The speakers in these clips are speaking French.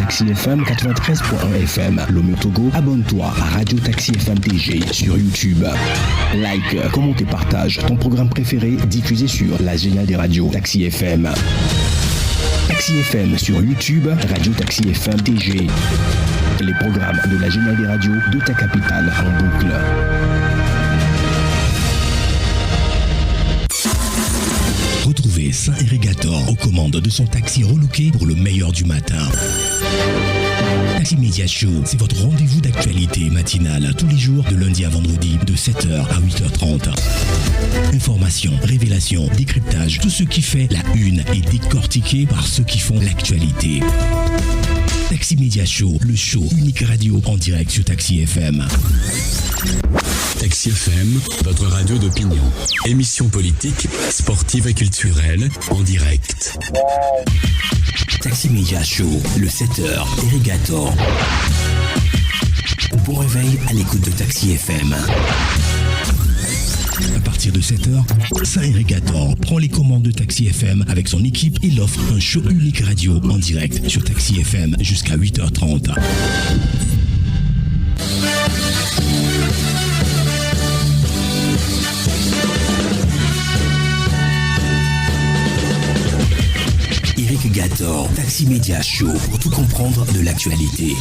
Taxi FM 93.1 FM. Lomé Togo, abonne-toi à Radio Taxi FM TG sur YouTube. Like, commente et partage ton programme préféré diffusé sur la géniale des radios Taxi FM. Taxi FM sur YouTube, Radio Taxi FM TG. Les programmes de la géniale des radios de ta capitale en boucle. Retrouvez Saint-Irrigator aux commandes de son taxi relooké pour le meilleur du matin. Taxi Media Show, c'est votre rendez-vous d'actualité matinale tous les jours de lundi à vendredi de 7h à 8h30. Information, révélation, décryptage, tout ce qui fait la une est décortiqué par ceux qui font l'actualité. Taxi Media Show, le show unique radio en direct sur Taxi FM. Taxi FM, votre radio d'opinion. Émission politique, sportive et culturelle, en direct. Taxi Media Show, le 7h, Irrigator. Bon réveil à l'écoute de Taxi FM. À partir de 7h, Saint-Irrigator prend les commandes de Taxi FM avec son équipe. Il offre un show unique radio en direct sur Taxi FM jusqu'à 8h30. Irrigator, Taxi Media Show pour tout comprendre de l'actualité.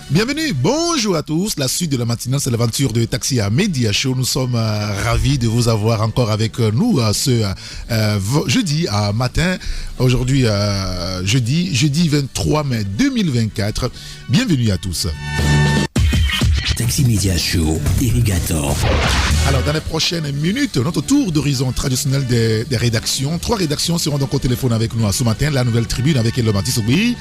Bienvenue, bonjour à tous. La suite de la matinale, c'est l'aventure de Taxi Media Show. Nous sommes ravis de vous avoir encore avec nous ce jeudi matin. Aujourd'hui, jeudi 23 mai 2024. Bienvenue à tous. Taxi Media Show, Irrigator. Alors, dans les prochaines minutes, notre tour d'horizon traditionnel des rédactions. 3 rédactions seront donc au téléphone avec nous ce matin. La Nouvelle Tribune avec Elomati Sougui,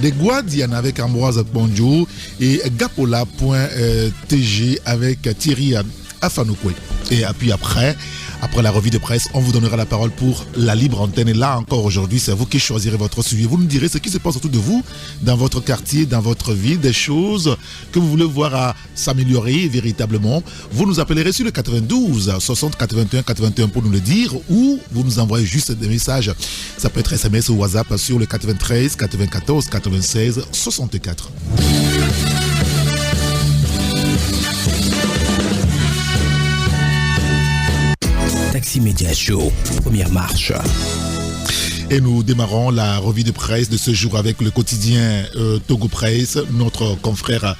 Les Guadiana avec Ambroise Bonjo et Gapola.tg avec Thierry Afanokwe. Et puis après la revue de presse, on vous donnera la parole pour la libre antenne. Et là encore aujourd'hui, c'est vous qui choisirez votre sujet. Vous nous direz ce qui se passe autour de vous, dans votre quartier, dans votre ville, des choses que vous voulez voir à s'améliorer véritablement. Vous nous appellerez sur le 92 60 81 81 pour nous le dire, ou vous nous envoyez juste des messages. Ça peut être SMS ou WhatsApp sur le 93 94 96 64. Taxi Media Show, première marche. Et nous démarrons la revue de presse de ce jour avec le quotidien Togo Presse. Notre confrère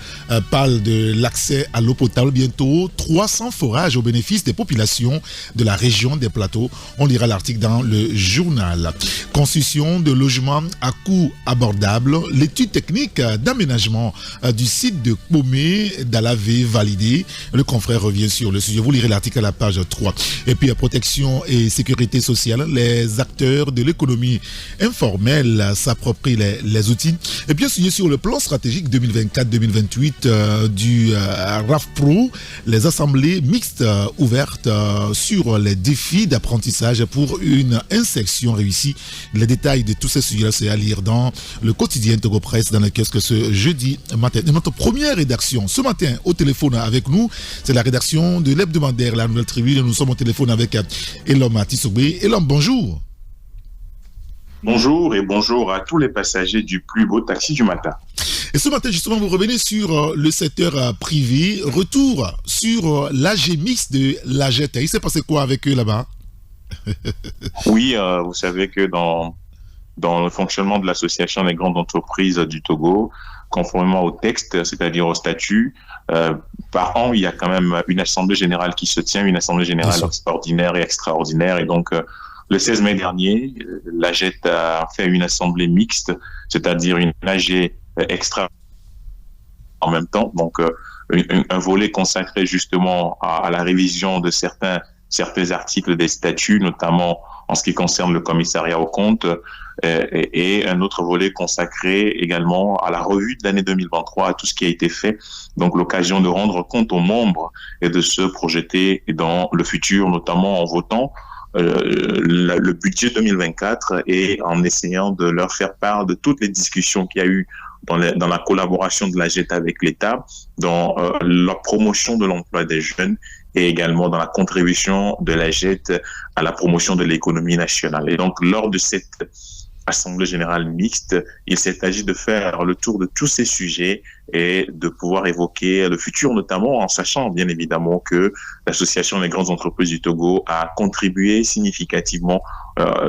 parle de l'accès à l'eau potable bientôt. 300 forages au bénéfice des populations de la région des plateaux. On lira l'article dans le journal. Construction de logements à coût abordable. L'étude technique d'aménagement du site de Pomé d'Alavé validée. Le confrère revient sur le sujet. Vous lirez l'article à la page 3. Et puis protection et sécurité sociale. Les acteurs de l'économie l'économie informelle s'approprie les outils. Et bien sûr, sur le plan stratégique 2024-2028 du RAFPRO, les assemblées mixtes ouvertes sur les défis d'apprentissage pour une insertion réussie. Les détails de tous ces sujets, c'est à lire dans le quotidien Togo Presse dans le kiosque ce jeudi matin. Et notre première rédaction ce matin au téléphone avec nous, c'est la rédaction de l'hebdomadaire La Nouvelle Tribune. Nous sommes au téléphone avec Elom Tissoubé. Elom, bonjour. Bonjour et bonjour à tous les passagers du plus beau taxi du matin. Et ce matin, justement, vous revenez sur le secteur privé. Retour sur l'AG mix de l'AGET. Il s'est passé quoi avec eux là-bas? Oui, vous savez que dans le fonctionnement de l'association des grandes entreprises du Togo, conformément au texte, c'est-à-dire au statut, par an, il y a quand même une assemblée générale qui se tient, une assemblée générale ordinaire et extraordinaire. Et donc, le 16 mai dernier, l'AGET a fait une assemblée mixte, c'est-à-dire une AG extra en même temps. Donc, un volet consacré justement à la révision de certains articles des statuts, notamment en ce qui concerne le commissariat aux comptes, et un autre volet consacré également à la revue de l'année 2023, à tout ce qui a été fait. Donc, l'occasion de rendre compte aux membres et de se projeter dans le futur, notamment en votant le budget 2024 et en essayant de leur faire part de toutes les discussions qu'il y a eu dans la collaboration de l'AGET avec l'État, dans la promotion de l'emploi des jeunes et également dans la contribution de l'AGET à la promotion de l'économie nationale. Et donc, lors de cette Assemblée générale mixte, il s'est agi de faire le tour de tous ces sujets et de pouvoir évoquer le futur, notamment en sachant bien évidemment que l'Association des grandes entreprises du Togo a contribué significativement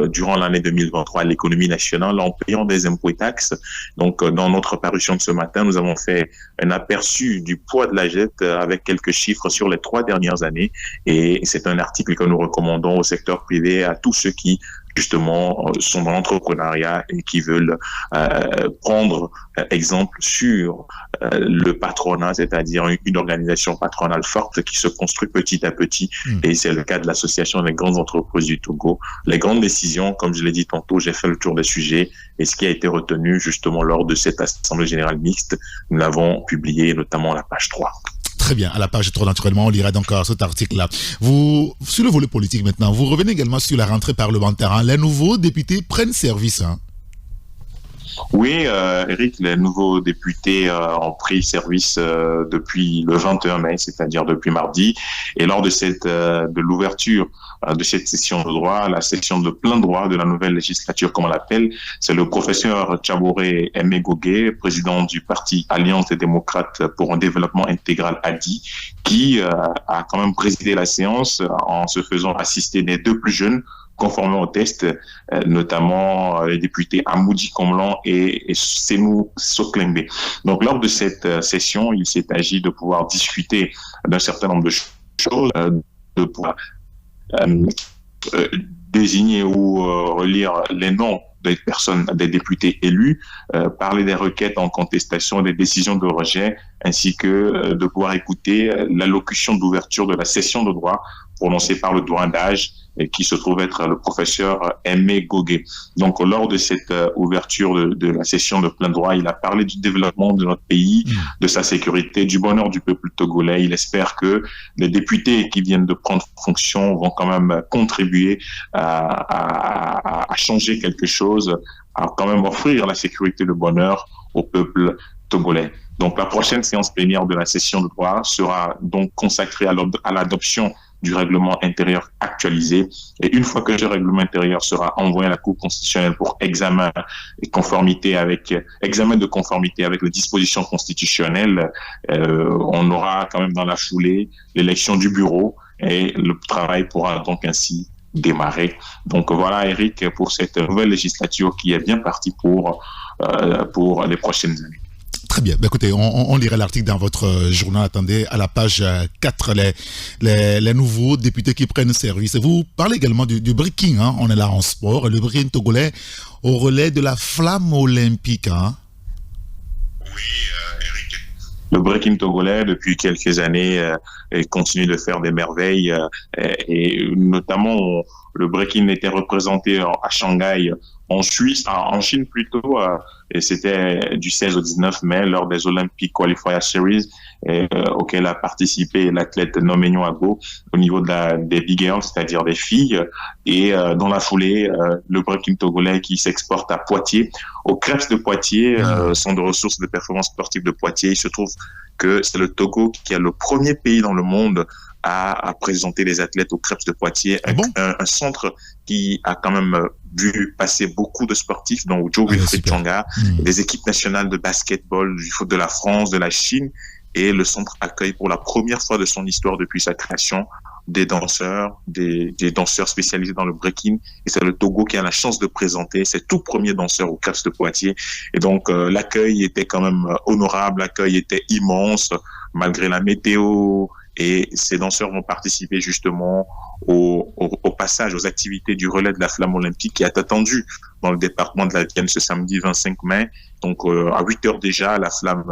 durant l'année 2023 à l'économie nationale en payant des impôts et taxes. Donc, dans notre parution de ce matin, nous avons fait un aperçu du poids de l'AGET avec quelques chiffres sur les 3 dernières années. Et c'est un article que nous recommandons au secteur privé, à tous ceux qui justement sont dans l'entrepreneuriat et qui veulent prendre exemple sur le patronat, c'est-à-dire une organisation patronale forte qui se construit petit à petit. Et c'est le cas de l'Association des grandes entreprises du Togo. Les grandes décisions, comme je l'ai dit tantôt, j'ai fait le tour des sujets et ce qui a été retenu justement lors de cette Assemblée générale mixte, nous l'avons publié notamment à la page 3. Très bien, à la page 3, naturellement, on lira donc cet article-là. Vous, sur le volet politique maintenant, vous revenez également sur la rentrée parlementaire. Hein. Les nouveaux députés prennent service. Hein. Oui, Eric, les nouveaux députés ont pris service depuis le 21 mai, c'est-à-dire depuis mardi. Et lors de l'ouverture de cette session de droit, la session de plein droit de la nouvelle législature, comme on l'appelle, c'est le professeur Tchaboré Aimé Gogué, président du parti Alliance des démocrates pour un développement intégral ADI, qui a quand même présidé la séance en se faisant assister des 2 plus jeunes, conformément au test, notamment les députés Amoudi Komlan et Senou Soklembe. Donc, lors de cette session, il s'est agi de pouvoir discuter d'un certain nombre de choses, de pouvoir désigner ou relire les noms des personnes, des députés élus, parler des requêtes en contestation, des décisions de rejet, ainsi que de pouvoir écouter l'allocution d'ouverture de la session de droit prononcée par le doyen d'âge qui se trouve être le professeur Aimé Gogué. Donc, lors de cette ouverture de la session de plein droit, il a parlé du développement de notre pays, de sa sécurité, du bonheur du peuple togolais. Il espère que les députés qui viennent de prendre fonction vont quand même contribuer à changer quelque chose, à quand même offrir la sécurité et le bonheur au peuple togolais. Donc, la prochaine séance plénière de la session de droit sera donc consacrée à l'adoption du règlement intérieur actualisé. Et une fois que ce règlement intérieur sera envoyé à la Cour constitutionnelle pour examen de conformité avec les dispositions constitutionnelles, on aura quand même dans la foulée l'élection du bureau et le travail pourra donc ainsi démarrer. Donc voilà, Eric, pour cette nouvelle législature qui est bien partie pour les prochaines années. Très bien. Écoutez, on lira l'article dans votre journal. Attendez, à la page 4, les nouveaux députés qui prennent service. Vous parlez également du breaking. Hein. On est là en sport. Le breaking togolais au relais de la flamme olympique. Hein. Oui, Eric. Le breaking togolais, depuis quelques années, continue de faire des merveilles. Et notamment, le breaking était représenté à Shanghai, en Chine plutôt, et c'était du 16 au 19 mai lors des Olympic Qualifier Series auquel a participé l'athlète Nomenyo Agbo au niveau des big girls, c'est-à-dire des filles. Et dans la foulée, le breaking togolais qui s'exporte à Poitiers, au Krebs de Poitiers, centre de ressources de performance sportive de Poitiers. Il se trouve que c'est le Togo qui est le premier pays dans le monde à présenter les athlètes au Krebs de Poitiers, un centre qui a quand même vu passer beaucoup de sportifs, dont Joe Wilfried Tsonga, des équipes nationales de basketball du foot de la France, de la Chine, et le centre accueille pour la première fois de son histoire depuis sa création des danseurs spécialisés dans le breaking, et c'est le Togo qui a la chance de présenter ses tout premiers danseurs au Krebs de Poitiers. Et donc l'accueil était quand même honorable, l'accueil était immense malgré la météo. Et ces danseurs vont participer justement au passage, aux activités du relais de la flamme olympique qui est attendu dans le département de la Vienne ce samedi 25 mai. Donc à 8h déjà, la flamme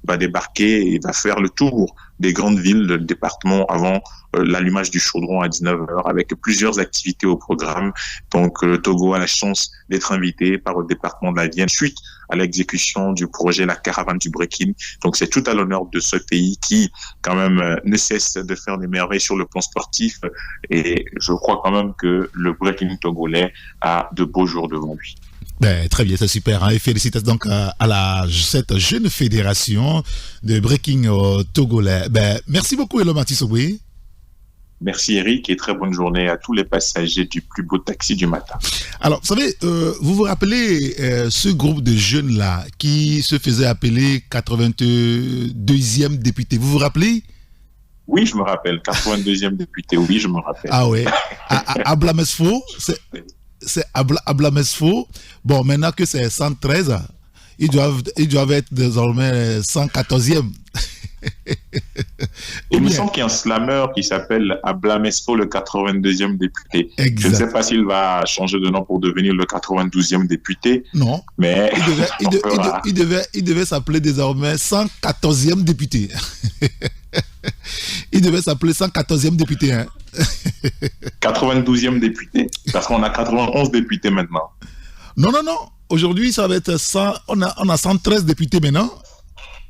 va débarquer et va faire le tour des grandes villes du département avant l'allumage du chaudron à 19h avec plusieurs activités au programme. Donc le Togo a la chance d'être invité par le département de la Vienne suite à l'exécution du projet La Caravane du Breaking. Donc c'est tout à l'honneur de ce pays qui quand même ne cesse de faire des merveilles sur le plan sportif, et je crois quand même que le breaking togolais a de beaux jours devant lui. Très bien, c'est super. Hein, et félicitations donc à cette jeune fédération de breaking togolais. Merci beaucoup, Elon Matisogui. Merci Eric, et très bonne journée à tous les passagers du plus beau taxi du matin. Alors, vous savez, vous vous rappelez ce groupe de jeunes-là qui se faisait appeler 82e député, vous vous rappelez? Oui, je me rappelle, 82e député, oui, je me rappelle. Ah ouais, à Blamesfo, c'est à Blamesfo. Bon, maintenant que c'est 113, ils doivent être désormais 114e. Il me semble qu'il y a un slammer qui s'appelle Ablamesfo, le 82e député. Exact. Je ne sais pas s'il va changer de nom pour devenir le 92e député. Non. Mais il devait s'appeler désormais 114e député. Il devait s'appeler 114e député. Hein. 92e député. Parce qu'on a 91 députés maintenant. Non. Aujourd'hui, ça va être 100. On a 113 députés maintenant.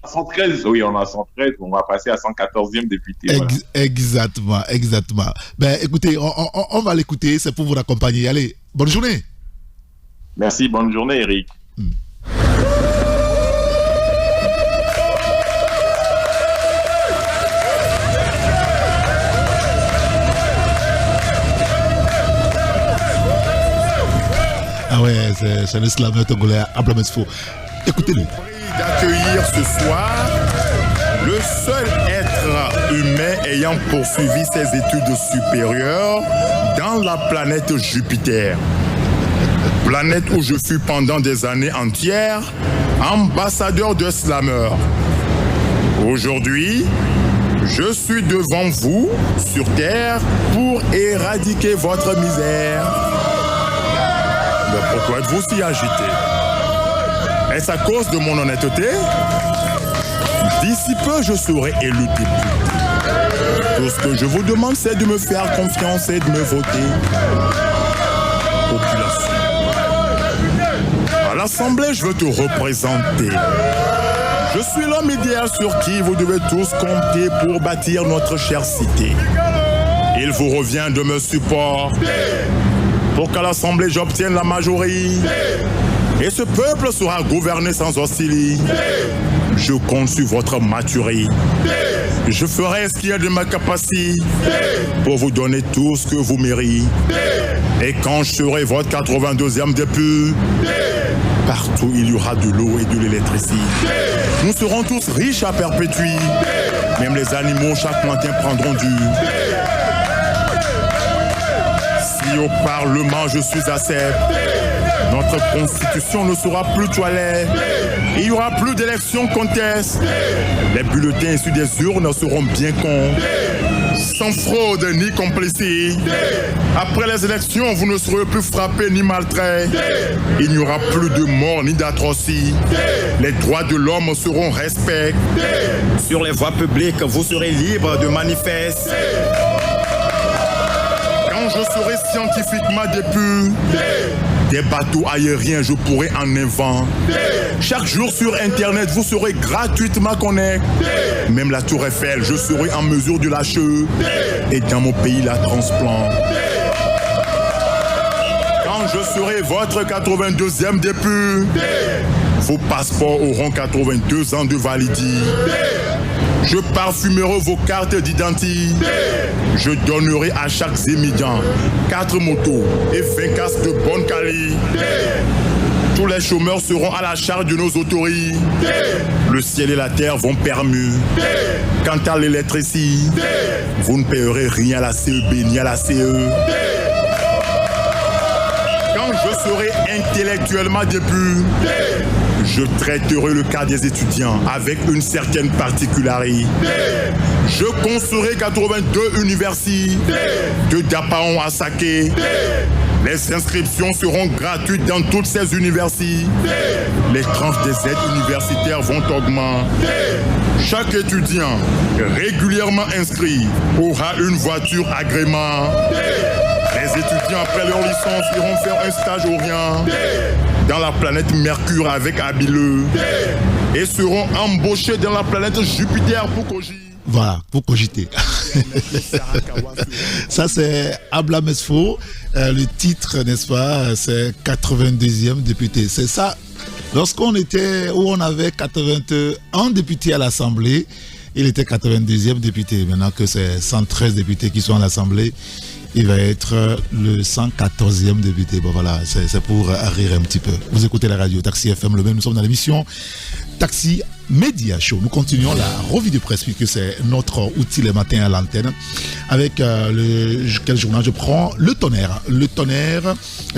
113, oui, on a 113, on va passer à 114e député. Voilà. Exactement. Écoutez, on va l'écouter, c'est pour vous accompagner. Allez, bonne journée. Merci, bonne journée, Eric. Ah ouais, c'est le slammer togolais à Blamesfo. Écoutez-le. D'accueillir ce soir le seul être humain ayant poursuivi ses études supérieures dans la planète Jupiter. Planète où je fus pendant des années entières ambassadeur de slammer. Aujourd'hui, je suis devant vous sur Terre pour éradiquer votre misère. Mais pourquoi êtes-vous si agité? Est-ce à cause de mon honnêteté? D'ici peu, je serai élu député. Tout ce que je vous demande, c'est de me faire confiance et de me voter. Population. À l'Assemblée, je veux te représenter. Je suis l'homme idéal sur qui vous devez tous compter pour bâtir notre chère cité. Il vous revient de me supporter pour qu'à l'Assemblée, j'obtienne la majorité. Et ce peuple sera gouverné sans hostilité. Je compte sur votre maturité. Je ferai ce qu'il y a de ma capacité pour vous donner tout ce que vous méritez. Et quand je serai votre 82e député, partout il y aura de l'eau et de l'électricité. Nous serons tous riches à perpétuer. Même les animaux chaque matin prendront du. Si au Parlement je suis accepté, notre constitution ne sera plus toilette. Il n'y aura plus d'élections contestes. Les bulletins issus des urnes seront bien cons. sans fraude ni complicité. Après les élections, vous ne serez plus frappés ni maltraits. Il n'y aura plus de morts ni d'atrocités. Les droits de l'homme seront respectés. Sur les voies publiques, vous serez libre de manifester. Quand je serai scientifiquement dépur, des bateaux aériens, je pourrai en inventer. Chaque jour sur Internet, vous serez gratuitement connecté. Même la Tour Eiffel, je serai en mesure de lâcher. Et dans mon pays, la transplant. Quand je serai votre 82e déput, vos passeports auront 82 ans de validité. Je parfumerai vos cartes d'identité. Je donnerai à chaque étudiant 4 motos et 20 casques de bonne qualité. Tous les chômeurs seront à la charge de nos autorités. Le ciel et la terre vont permis. Quant à l'électricité, vous ne payerez rien à la CEB ni à la CE. Quand je serai intellectuellement début, je traiterai le cas des étudiants avec une certaine particularité. Je construirai 82 universités, de Dapaon à Saké. Les inscriptions seront gratuites dans toutes ces universités. Les tranches des aides universitaires vont augmenter. Chaque étudiant régulièrement inscrit aura une voiture agrément. Les étudiants après leur licence iront faire un stage au Orient dans la planète Mercure avec Abileux et seront embauchés dans la planète Jupiter pour cogiter. Voilà, pour cogiter. Ça, c'est Abla Mesfo. Le titre, n'est-ce pas, c'est 82e député. C'est ça. Lorsqu'on était, où on avait 81 députés à l'Assemblée, il était 82e député. Maintenant que c'est 113 députés qui sont à l'Assemblée, il va être le 114e député. Bon voilà, c'est pour rire un petit peu. Vous écoutez la radio Taxi FM le même. Nous sommes dans l'émission Taxi Média Show. Nous continuons la revue de presse puisque c'est notre outil le matin à l'antenne. Avec quel journal je prends? Le Tonnerre. Le Tonnerre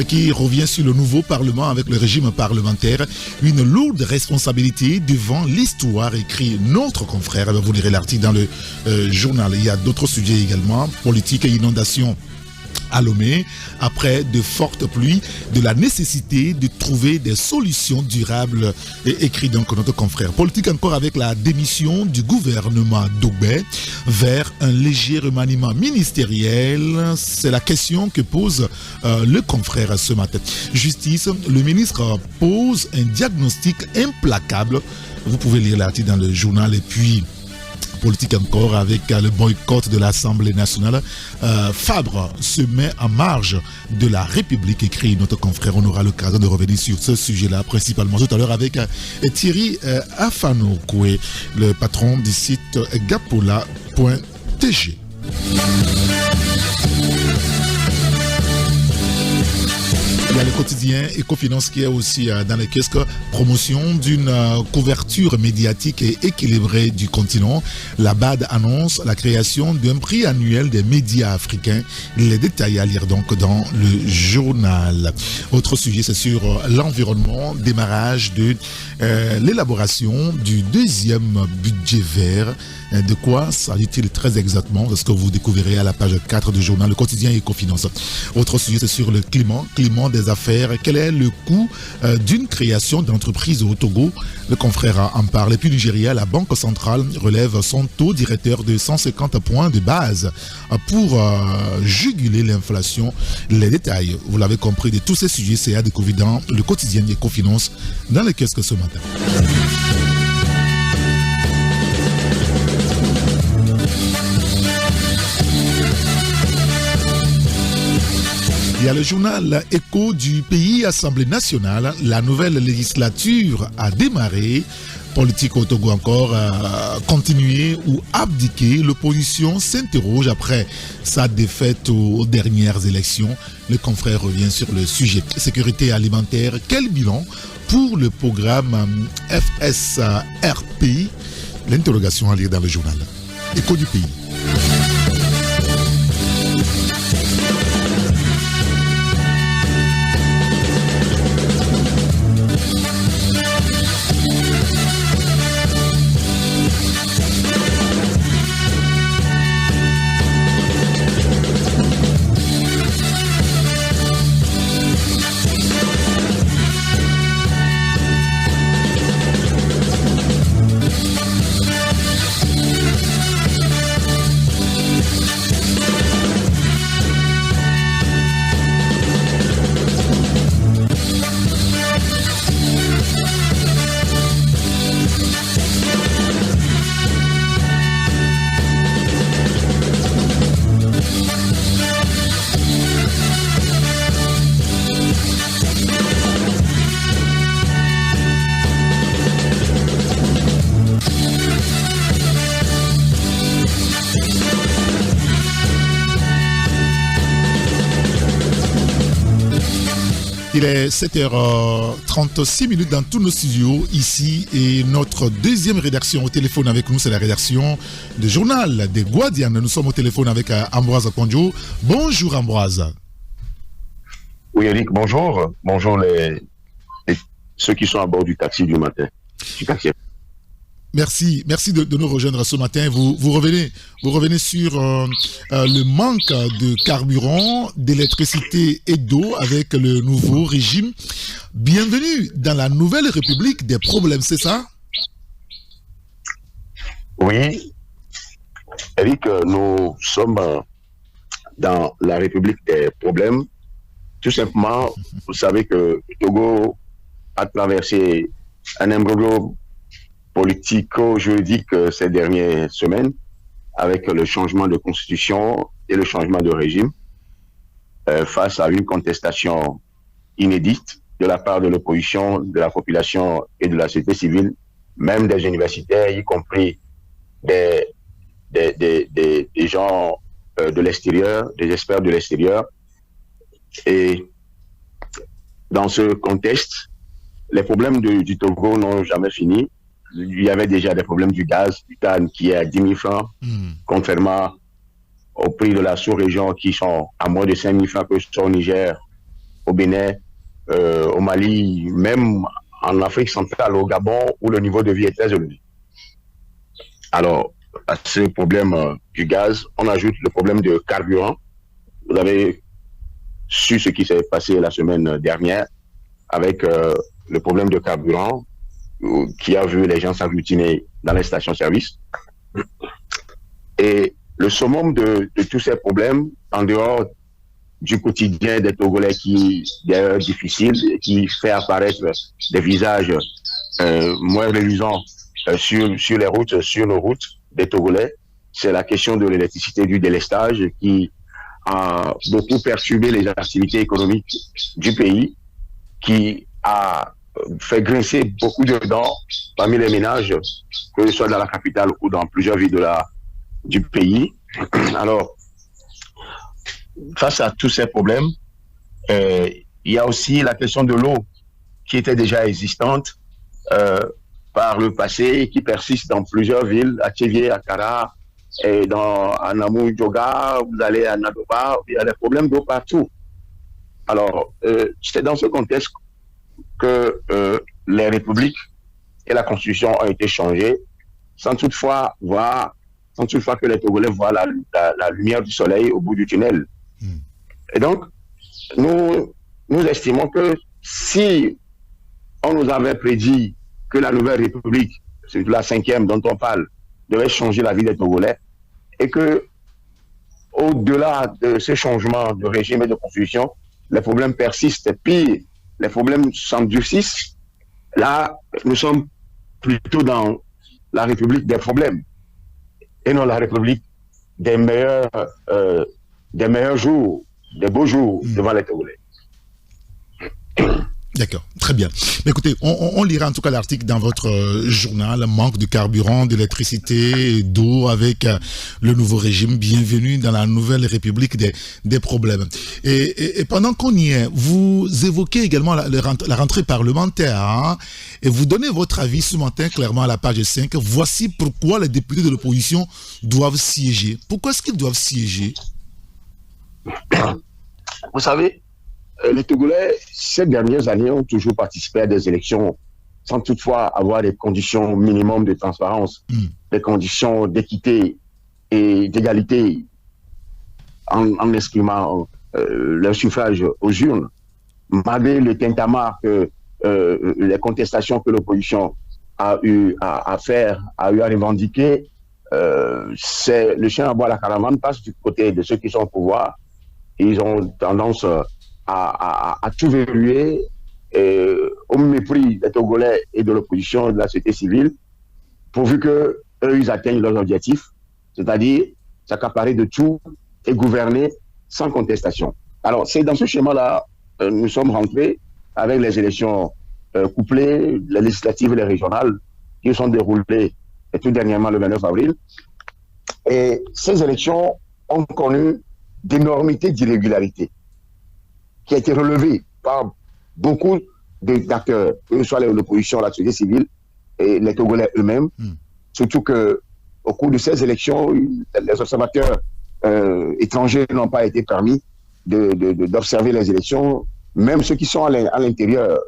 qui revient sur le nouveau Parlement avec le régime parlementaire. Une lourde responsabilité devant l'histoire, écrit notre confrère. Vous lirez l'article dans le journal. Il y a d'autres sujets également. Politique et inondation à Lomé, après de fortes pluies, de la nécessité de trouver des solutions durables, et écrit donc notre confrère. Politique encore avec la démission du gouvernement Dogbé vers un léger remaniement ministériel. C'est la question que pose le confrère ce matin. Justice, le ministre pose un diagnostic implacable. Vous pouvez lire l'article dans le journal. Et puis politique encore avec le boycott de l'Assemblée nationale. Fabre se met en marge de la République, écrit notre confrère. On aura l'occasion de revenir sur ce sujet-là, principalement tout à l'heure avec Thierry Afanokwe, le patron du site gapola.tg. Il y a le quotidien Ecofinance qui est aussi dans les kiosques. Promotion d'une couverture médiatique et équilibrée du continent. La BAD annonce la création d'un prix annuel des médias africains. Les détails à lire donc dans le journal. Autre sujet, c'est sur l'environnement. Démarrage de l'élaboration du deuxième budget vert. De quoi s'agit-il très exactement? C'est ce que vous découvrirez à la page 4 du journal Le Quotidien Ecofinance. Autre sujet, c'est sur le climat des affaires. Quel est le coût d'une création d'entreprise au Togo? Le confrère en parle. Et puis Nigeria, la Banque centrale relève son taux directeur de 150 points de base pour juguler l'inflation. Les détails, vous l'avez compris, de tous ces sujets, c'est à découvrir dans Le Quotidien Ecofinance dans les kiosques ce matin. Il y a le journal Écho du pays, Assemblée nationale. La nouvelle législature a démarré. Politique au Togo encore, continuer ou abdiquer. L'opposition s'interroge après sa défaite aux dernières élections. Le confrère revient sur le sujet. Sécurité alimentaire, quel bilan pour le programme FSRP? L'interrogation à lire dans le journal Écho du pays. Il est 7h36 dans tous nos studios ici et notre deuxième rédaction au téléphone avec nous, c'est la rédaction du journal des Guardian. Nous sommes au téléphone avec Ambroise Kondjo. Bonjour Ambroise. Oui Eric, bonjour. Bonjour ceux qui sont à bord du taxi du matin. Merci de nous rejoindre ce matin. Vous revenez sur le manque de carburant, d'électricité et d'eau avec le nouveau régime. Bienvenue dans la nouvelle République des problèmes, c'est ça? Oui, Eric, nous sommes dans la République des problèmes. Tout simplement, vous savez que le Togo a traversé un imbroglio politico-juridique ces dernières semaines avec le changement de constitution et le changement de régime face à une contestation inédite de la part de l'opposition, de la population et de la société civile, même des universitaires, y compris des gens de l'extérieur, des experts de l'extérieur. Et dans ce contexte, les problèmes du Togo n'ont jamais fini. Il y avait déjà des problèmes du gaz, du TAN qui est à 10 000 francs, contrairement au prix de la sous-région qui sont à moins de 5 000 francs que ce soit au Niger, au Bénin, au Mali, même en Afrique centrale, au Gabon, où le niveau de vie est très élevé. Alors, à ce problème du gaz, on ajoute le problème de carburant. Vous avez su ce qui s'est passé la semaine dernière avec le problème de carburant qui a vu les gens s'agglutiner dans les stations-service. Et le summum de tous ces problèmes, en dehors du quotidien des Togolais qui est difficile, qui fait apparaître des visages moins reluisants sur les routes, sur nos routes des Togolais, c'est la question de l'électricité, du délestage qui a beaucoup perturbé les activités économiques du pays, qui a fait grincer beaucoup de dents parmi les ménages, que ce soit dans la capitale ou dans plusieurs villes du pays. Alors, face à tous ces problèmes, il y a aussi la question de l'eau qui était déjà existante par le passé et qui persiste dans plusieurs villes, à Tchévier, à Kara, et à Namou Djoga, vous allez à Nadoba, il y a des problèmes d'eau partout. Alors, c'est dans ce contexte que les républiques et la constitution ont été changées, sans toutefois que les Togolais voient la lumière du soleil au bout du tunnel. Et donc, nous estimons que si on nous avait prédit que la nouvelle république, c'est la 5e dont on parle, devait changer la vie des Togolais, et que au-delà de ces changements de régime et de constitution, les problèmes persistent, pire, les problèmes s'endurcissent, là, nous sommes plutôt dans la république des problèmes, et non la république des meilleurs jours, des beaux jours devant les Togolais. D'accord, très bien. Mais écoutez, on lira en tout cas l'article dans votre journal, manque de carburant, d'électricité, d'eau avec le nouveau régime. Bienvenue dans la nouvelle république des problèmes. Et pendant qu'on y est, vous évoquez également la rentrée parlementaire, hein, et vous donnez votre avis ce matin clairement à la page 5. Voici pourquoi les députés de l'opposition doivent siéger. Pourquoi est-ce qu'ils doivent siéger? Vous savez, les Togolais, ces dernières années, ont toujours participé à des élections sans toutefois avoir des conditions minimum de transparence, des conditions d'équité et d'égalité en exprimant leur suffrage aux urnes. Malgré le tintamarre que les contestations que l'opposition a eu à faire, a eu à revendiquer, c'est le chien à boire la caravane passe du côté de ceux qui sont au pouvoir. Ils ont tendance à tout verrouiller au mépris des Togolais et de l'opposition, de la société civile, pourvu qu'eux, ils atteignent leurs objectifs, c'est-à-dire s'accaparer de tout et gouverner sans contestation. Alors, c'est dans ce schéma-là, nous sommes rentrés avec les élections couplées, les législatives et les régionales, qui sont déroulées tout dernièrement le 29 avril. Et ces élections ont connu d'énormités d'irrégularités qui a été relevée par beaucoup d'acteurs, que ce soit l'opposition, la société civile et les Togolais eux-mêmes. Surtout que au cours de ces élections, les observateurs étrangers n'ont pas été permis d'observer les élections. Même ceux qui sont à l'intérieur,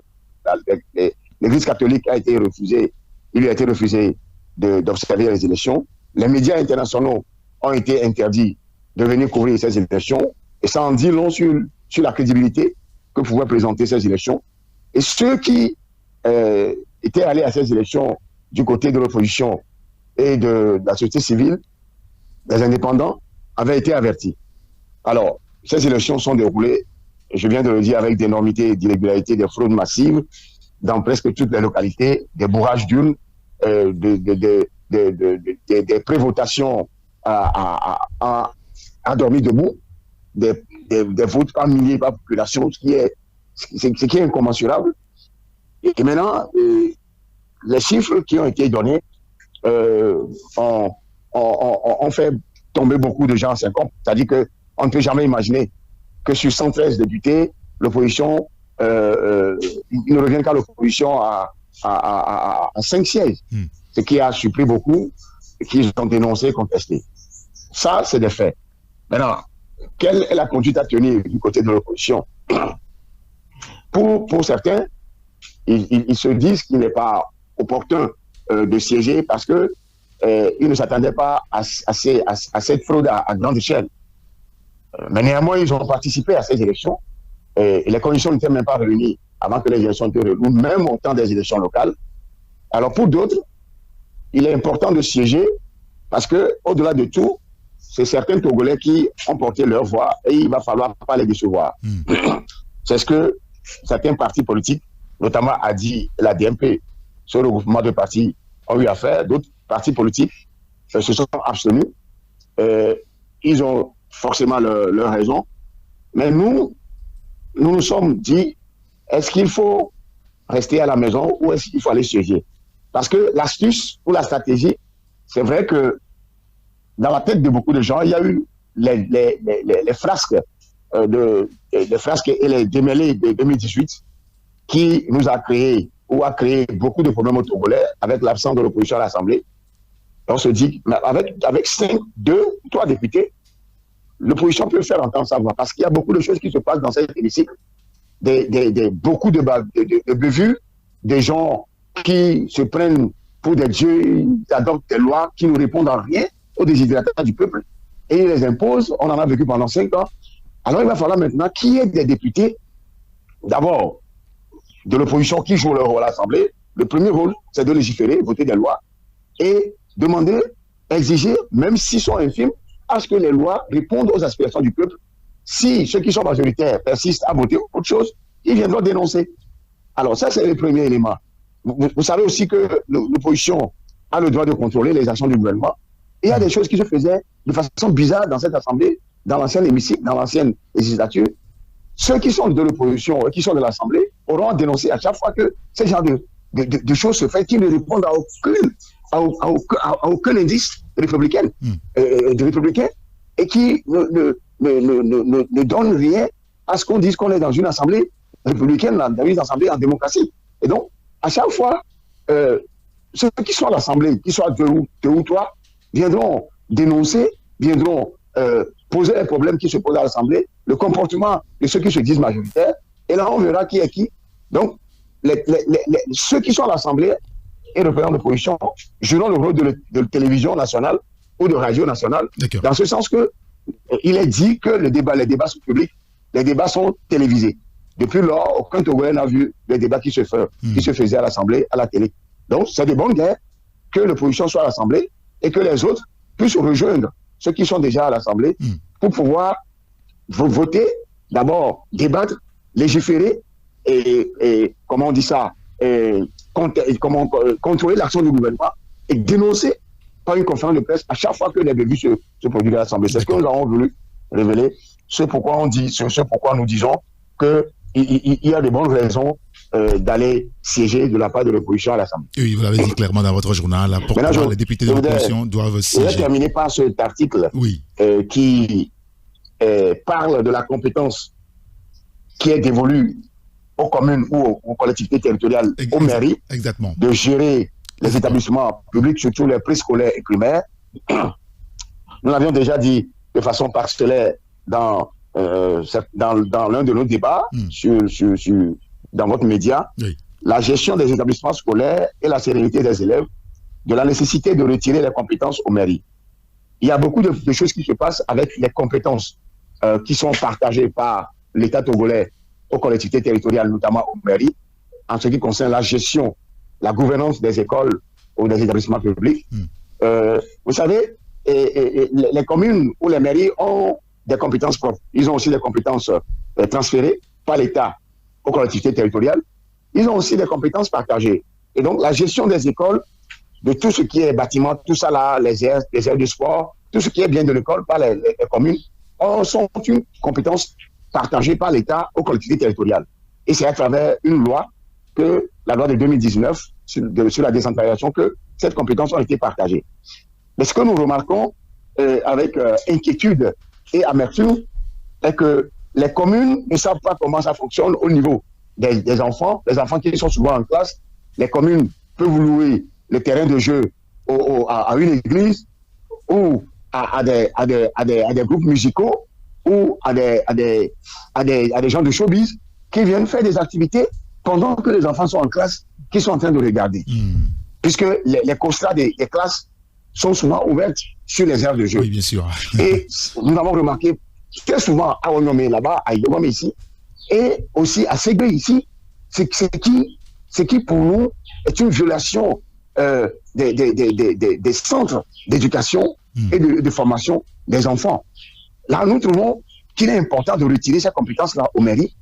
l'Église catholique a été refusée, il lui a été refusé d'observer les élections. Les médias internationaux ont été interdits de venir couvrir ces élections. Et ça en dit long sur la crédibilité que pouvaient présenter ces élections. Et ceux qui étaient allés à ces élections du côté de l'opposition et de la société civile, des indépendants, avaient été avertis. Alors, ces élections sont déroulées, je viens de le dire, avec d'énormités, d'irrégularités, des fraudes massives dans presque toutes les localités, des bourrages d'urnes, des prévotations à dormir debout, des votes par milliers par population, ce qui est incommensurable. Et maintenant, les chiffres qui ont été donnés ont fait tomber beaucoup de gens en 50. C'est-à-dire qu'on ne peut jamais imaginer que sur 113 députés, l'opposition, il ne revient qu'à l'opposition à 5 sièges. Ce qui a surpris beaucoup et qu'ils ont dénoncé et contesté. Ça, c'est des faits. Maintenant, quelle est la conduite à tenir du côté de l'opposition? Pour certains, ils se disent qu'il n'est pas opportun de siéger parce qu'ils ne s'attendaient pas à cette fraude à grande échelle. Mais néanmoins, ils ont participé à ces élections et les conditions n'étaient même pas réunies avant que les élections étaient réunies, même au temps des élections locales. Alors pour d'autres, il est important de siéger parce que, au-delà de tout, c'est certains Togolais qui ont porté leur voix et il va falloir pas les décevoir. C'est ce que certains partis politiques, notamment a dit la DMP, ce regroupement de partis ont eu à faire. D'autres partis politiques se sont abstenus. Ils ont forcément leur raison. Mais nous nous sommes dit, est-ce qu'il faut rester à la maison ou est-ce qu'il faut aller siéger? Parce que l'astuce ou la stratégie, c'est vrai que dans la tête de beaucoup de gens, il y a eu les frasques, les frasques et les démêlés de 2018 qui nous a créé ou a créé beaucoup de problèmes au Togolais avec l'absence de l'opposition à l'Assemblée. On se dit, avec 5, 2, 3 députés, l'opposition peut faire entendre sa voix parce qu'il y a beaucoup de choses qui se passent dans cet hémicycle, beaucoup de bévues, des gens qui se prennent pour des dieux, ils adoptent des lois qui ne répondent en rien aux désirata du peuple et ils les imposent. On en a vécu pendant 5 ans. Alors il va falloir maintenant qu'il y ait des députés, d'abord de l'opposition qui jouent leur rôle à l'Assemblée. Le premier rôle, c'est de légiférer, voter des lois et demander, exiger, même s'ils sont infimes, à ce que les lois répondent aux aspirations du peuple. Si ceux qui sont majoritaires persistent à voter autre chose, ils viendront dénoncer. Alors ça, c'est le premier élément. Vous savez aussi que l'opposition a le droit de contrôler les actions du gouvernement. Et il y a des choses qui se faisaient de façon bizarre dans cette Assemblée, dans l'ancien hémicycle, dans l'ancienne législature. Ceux qui sont de l'opposition et qui sont de l'Assemblée auront dénoncé à chaque fois que ce genre de choses se fait qui ne répondent à aucun indice républicain, de républicain et qui ne donnent rien à ce qu'on dise qu'on est dans une assemblée républicaine, dans une assemblée en démocratie. Et donc, à chaque fois, ceux qui sont à l'Assemblée, qui soient deux ou trois, viendront dénoncer, viendront poser les problèmes qui se posent à l'Assemblée, le comportement de ceux qui se disent majoritaires, et là on verra qui est qui. Donc, ceux qui sont à l'Assemblée et représentants de l'opposition joueront le rôle de télévision nationale ou de radio nationale, dans ce sens que il est dit que les débats sont publics, les débats sont télévisés. Depuis lors, aucun Togolais n'a vu les débats qui se faisaient à l'Assemblée, à la télé. Donc, c'est de bonne guerre que l'opposition soit à l'Assemblée et que les autres puissent rejoindre ceux qui sont déjà à l'Assemblée pour pouvoir voter, d'abord débattre, légiférer et comment on dit ça, contrôler l'action du gouvernement et dénoncer par une conférence de presse à chaque fois que les bévues se produisent à l'Assemblée. C'est ce que nous avons voulu révéler. C'est pourquoi nous disons qu'il y a de bonnes raisons d'aller siéger de la part de l'opposition à l'Assemblée. Oui, vous l'avez dit clairement dans votre journal. Pourquoi les députés de l'opposition doivent siéger. Je vais terminer par cet article qui parle de la compétence qui est dévolue aux communes ou aux collectivités territoriales, aux mairies, de gérer les établissements publics, surtout les préscolaires et primaires. Nous l'avions déjà dit de façon parcellaire dans l'un de nos débats dans votre média, la gestion des établissements scolaires et la sérénité des élèves, de la nécessité de retirer les compétences aux mairies. Il y a beaucoup de choses qui se passent avec les compétences qui sont partagées par l'État togolais aux collectivités territoriales, notamment aux mairies, en ce qui concerne la gestion, la gouvernance des écoles ou des établissements publics. Vous savez, les communes ou les mairies ont des compétences propres. Ils ont aussi des compétences transférées par l'État aux collectivités territoriales. Ils ont aussi des compétences partagées. Et donc, la gestion des écoles, de tout ce qui est bâtiment, tout ça là, les aires de sport, tout ce qui est bien de l'école par les communes, sont une compétence partagée par l'État aux collectivités territoriales. Et c'est à travers une loi, la loi de 2019 sur la décentralisation, que cette compétence a été partagée. Mais ce que nous remarquons avec inquiétude et amertume est que les communes ne savent pas comment ça fonctionne au niveau des enfants, les enfants qui sont souvent en classe. Les communes peuvent louer le terrain de jeu à une église ou à des groupes musicaux ou à des gens de showbiz qui viennent faire des activités pendant que les enfants sont en classe, qui sont en train de regarder. Puisque les constats des classes sont souvent ouvertes sur les aires de jeu. Oui, bien sûr. Et nous avons remarqué très souvent à Onyomé là-bas, à Idogome ici, et aussi à Ségué ici, ce qui pour nous est une violation des centres d'éducation et de formation des enfants. Là, nous trouvons qu'il est important de retirer ces compétences-là aux mairies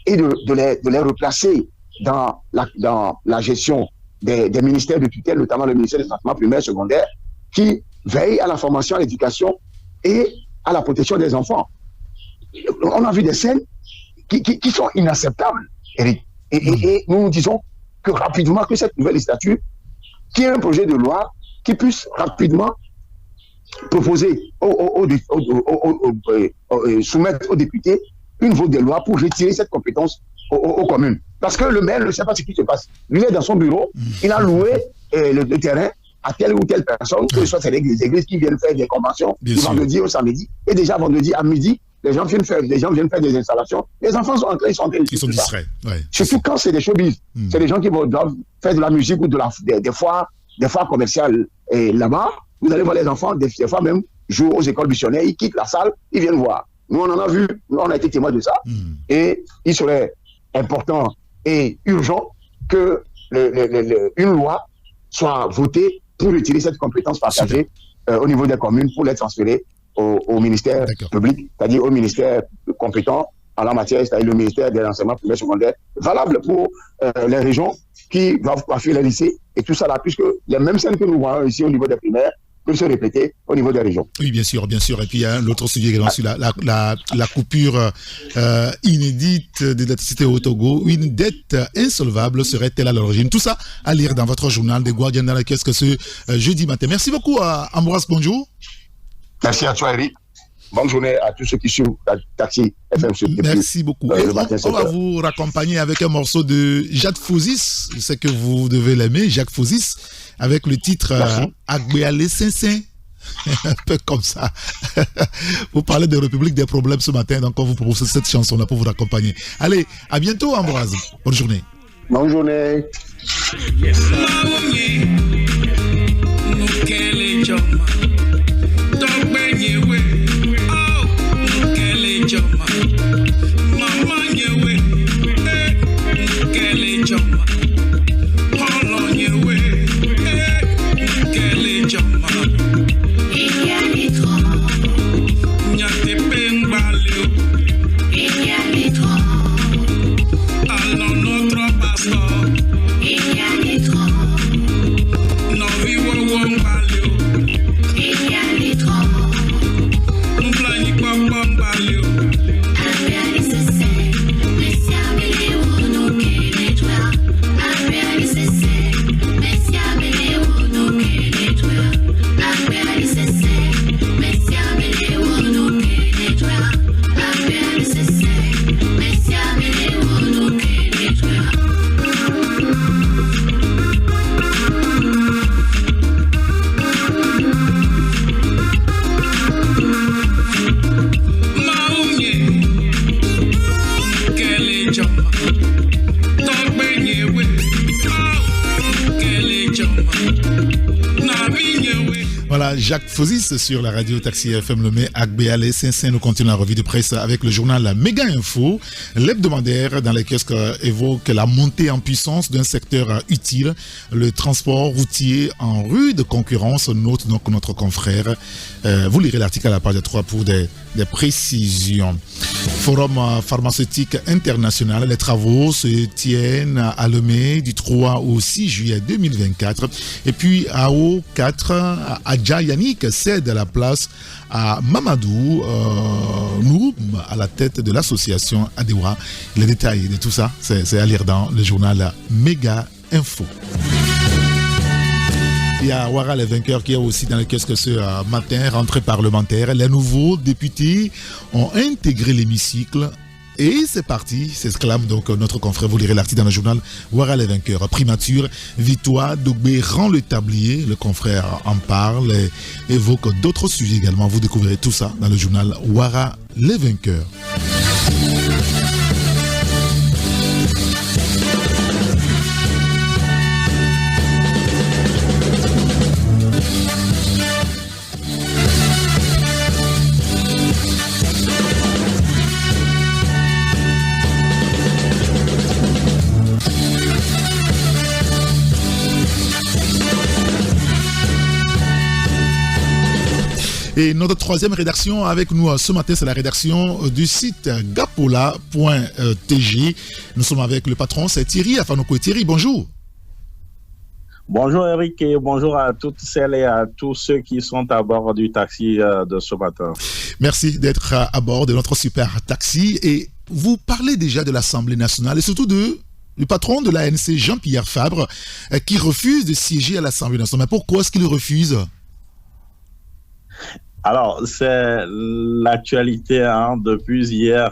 et de les replacer dans la gestion des ministères de tutelle, notamment le ministère des traitements primaires et secondaires, qui veille à la formation, à l'éducation et à la protection des enfants. On a vu des scènes qui sont inacceptables, Eric. Et nous disons que rapidement, que cette nouvelle législature, qui est un projet de loi, qui puisse rapidement proposer, soumettre aux députés une vote de loi pour retirer cette compétence aux communes. Parce que le maire ne sait pas ce qui se passe. Lui est dans son bureau, il a loué le terrain à telle ou telle personne, que ce soit les églises qui viennent faire des conventions du vendredi au samedi, et déjà vendredi à midi, les gens viennent faire des installations. Les enfants sont entrés, ils sont distraits. Ouais. Surtout quand c'est des showbiz. C'est des gens qui doivent faire de la musique ou des foires commerciales. Et là-bas, vous allez voir les enfants, des fois même, jouer aux écoles missionnaires, ils quittent la salle, ils viennent voir. Nous, on en a vu, on a été témoins de ça. Et il serait important et urgent que une loi soit votée pour utiliser cette compétence partagée au niveau des communes pour les transférer au ministère public, c'est-à-dire au ministère compétent en la matière, c'est-à-dire le ministère de l'enseignement primaire secondaire, valable pour les régions qui doivent coiffer les lycées et tout ça là, puisque les mêmes scènes que nous voyons ici au niveau des primaires peuvent se répéter au niveau des régions. Oui, bien sûr, bien sûr. Et puis il y a l'autre sujet également sur la coupure inédite de l'électricité au Togo. Une dette insolvable serait-elle à l'origine? Tout ça à lire dans votre journal des Guardians dans la caisse que ce jeudi matin. Merci beaucoup à Ambroise, bonjour. Merci à toi, Eric. Bonne journée à tous ceux qui suivent Taxi FM. Merci beaucoup. On va vous raccompagner avec un morceau de Jacques Fouzis. Je sais que vous devez l'aimer, Jacques Fouzis, avec le titre Agbéalé Saint-Saint. Un peu comme ça. Vous parlez de République des problèmes ce matin, donc on vous propose cette chanson-là pour vous raccompagner. Allez, à bientôt, Ambroise. Bonne journée. Bonne journée. Jacques Fozis sur la radio Taxi FM Lomé, Agbéalé, Saint-Saint. Nous continuons la revue de presse avec le journal La Méga Info. L'hebdomadaire dans les kiosques évoque la montée en puissance d'un secteur utile, le transport routier en rude concurrence. Note donc notre confrère. Vous lirez l'article à la page 3 pour des précisions. Forum pharmaceutique international. Les travaux se tiennent à Lomé du 3 au 6 juillet 2024. Et puis à O4, Adja Yannick cède la place à Mamadou Noum à la tête de l'association Adewa. Les détails de tout ça, c'est à lire dans le journal Méga Info. Il y a Ouara les vainqueurs qui est aussi dans le kiosque ce matin, rentrée parlementaire. Les nouveaux députés ont intégré l'hémicycle. Et c'est parti, s'exclame donc notre confrère. Vous lirez l'article dans le journal Ouara les vainqueurs. Primature, victoire, Dogbé rend le tablier. Le confrère en parle et évoque d'autres sujets également. Vous découvrirez tout ça dans le journal Ouara les vainqueurs. Et notre troisième rédaction avec nous ce matin, c'est la rédaction du site gapola.tg. Nous sommes avec le patron, c'est Thierry Afanoko. Thierry, bonjour. Bonjour Eric et bonjour à toutes celles et à tous ceux qui sont à bord du taxi de ce matin. Merci d'être à bord de notre super taxi. Et vous parlez déjà de l'Assemblée nationale et surtout du patron de l'ANC, Jean-Pierre Fabre, qui refuse de siéger à l'Assemblée nationale. Mais pourquoi est-ce qu'il refuse ? Alors, c'est l'actualité depuis hier,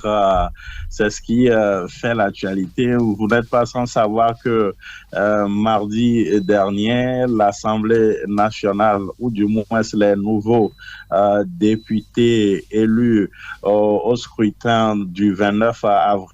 c'est ce qui fait l'actualité. Vous n'êtes pas sans savoir que mardi dernier, l'Assemblée nationale, ou du moins les nouveaux députés élus au scrutin du 29 avril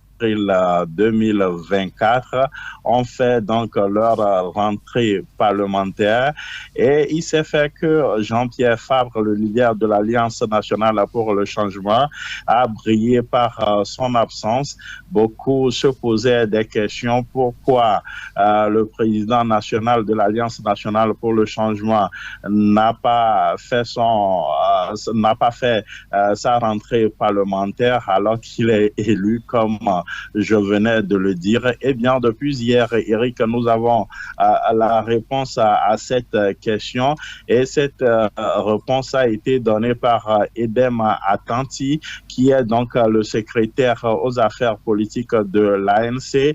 2024 ont fait donc leur rentrée parlementaire et il s'est fait que Jean-Pierre Fabre, le leader de l'Alliance nationale pour le changement, a brillé par son absence. Beaucoup se posaient des questions pourquoi le président national de l'Alliance nationale pour le changement n'a pas fait sa rentrée parlementaire alors qu'il est élu comme je venais de le dire. Eh bien, depuis hier, Eric, nous avons la réponse à cette question et cette réponse a été donnée par Edem Atanti, qui est donc le secrétaire aux affaires politiques de l'ANC,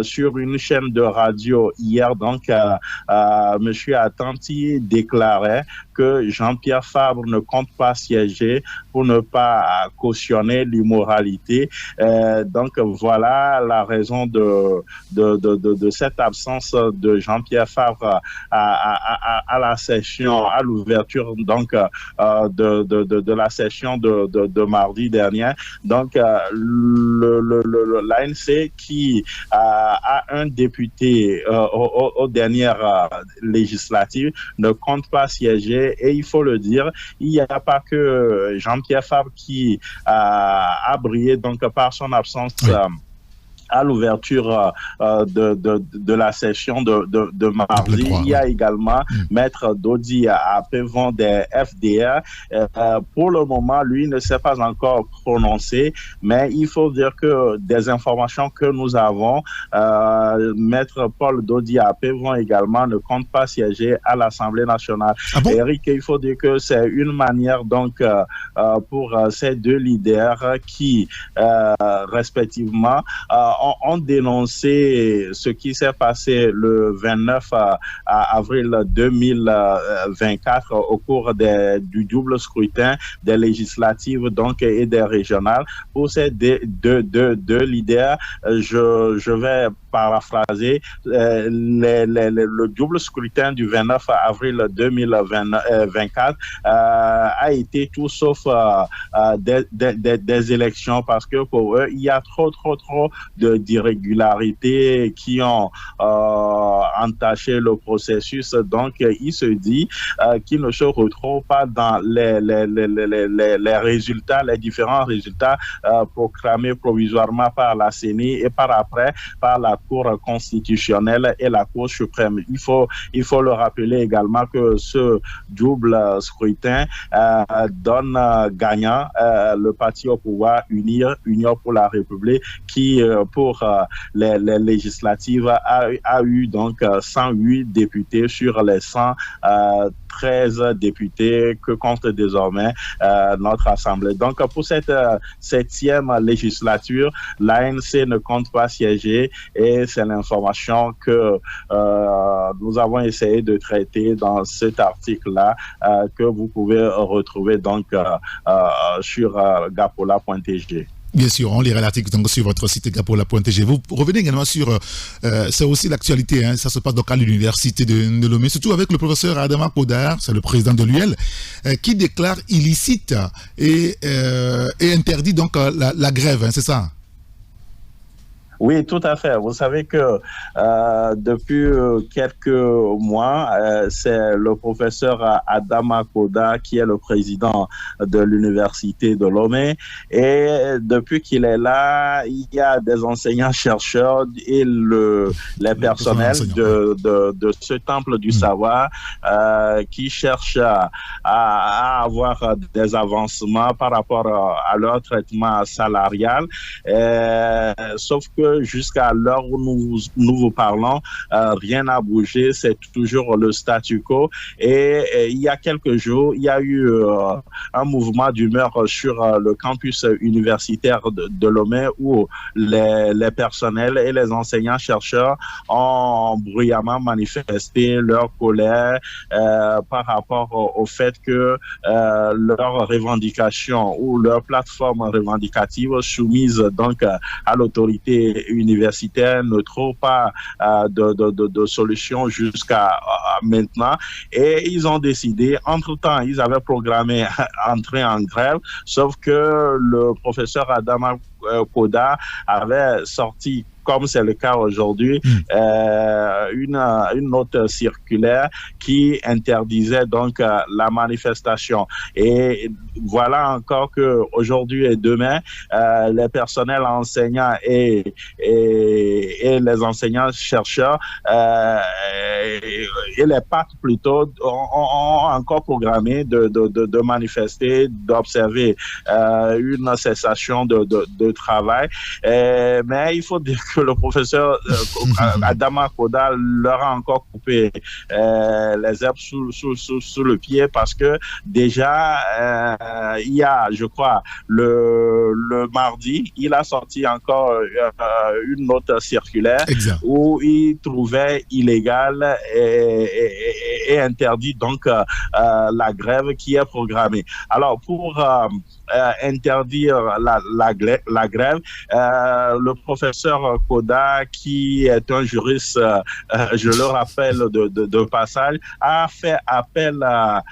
sur une chaîne de radio hier. Donc, Monsieur Atanti déclarait que Jean-Pierre Fabre ne compte pas siéger pour ne pas cautionner l'immoralité. Donc voilà la raison de cette absence de Jean-Pierre Fabre à la session, à l'ouverture donc de la session de mardi dernier. Donc l'ANC qui a un député aux dernières législatives ne compte pas siéger et il faut le dire, il n'y a pas que Jean-Pierre Fabre qui a brillé donc par son absence. Oui. À l'ouverture de la session de mardi, il y a également Maître Dodi Apevon des FDR. Pour le moment, lui ne s'est pas encore prononcé, mais il faut dire que des informations que nous avons, Maître Paul Dodi Apevon également ne compte pas siéger à l'Assemblée nationale. Ah bon? Eric, il faut dire que c'est une manière donc pour ces deux leaders qui respectivement ont dénoncé ce qui s'est passé le 29 avril 2024 au cours du double scrutin des législatives donc, et des régionales. Pour ces deux leaders, je vais paraphraser, le double scrutin du 29 avril 2024 a été tout sauf des élections parce que pour eux, il y a trop de d'irrégularités qui ont entaché le processus. Donc, il se dit qu'il ne se retrouve pas dans les résultats, les différents résultats proclamés provisoirement par la CENI et par après par la Cour constitutionnelle et la Cour suprême. Il faut le rappeler également que ce double scrutin donne gagnant le parti au pouvoir Union pour la République qui pour les législatives a eu donc 108 députés sur les 113 députés que compte désormais notre Assemblée. Donc pour cette 7e législature, l'ANC ne compte pas siéger et c'est l'information que nous avons essayé de traiter dans cet article-là que vous pouvez retrouver donc sur gapola.tg. Bien sûr, on lira l'article donc sur votre site gapola.tg. Vous revenez également sur, c'est aussi l'actualité, hein, ça se passe donc à l'université de Lomé, surtout avec le professeur Adama Kodar, c'est le président de l'UL, qui déclare illicite et interdit donc la grève, hein, c'est ça? Oui, tout à fait. Vous savez que depuis quelques mois, c'est le professeur Adama Koda qui est le président de l'université de Lomé. Et depuis qu'il est là, il y a des enseignants-chercheurs et les personnels de ce temple du savoir qui cherchent à avoir des avancements par rapport à leur traitement salarial. Sauf que jusqu'à l'heure où nous vous parlons, rien n'a bougé, c'est toujours le statu quo. Et il y a quelques jours, il y a eu un mouvement d'humeur sur le campus universitaire de Lomé où les personnels et les enseignants-chercheurs ont bruyamment manifesté leur colère par rapport au fait que leurs revendications ou leur plateforme revendicative soumise donc à l'autorité universitaire ne trouve pas de solution jusqu'à maintenant et ils ont décidé, entre-temps ils avaient programmé entrer en grève, sauf que le professeur Adama Koda avait sorti, comme c'est le cas aujourd'hui, une note circulaire qui interdisait donc la manifestation. Et voilà encore que aujourd'hui et demain, les personnels enseignants et les enseignants-chercheurs et les PAC plutôt ont encore programmé de manifester, d'observer une cessation de travail. Mais il faut dire que le professeur Adama Koda leur a encore coupé les herbes sous le pied parce que déjà il y a, je crois, le mardi, il a sorti encore une note circulaire où il trouvait illégal et interdit donc la grève qui est programmée. Alors pour interdire la grève, le professeur Koda, qui est un juriste, je le rappelle de passage, a fait appel à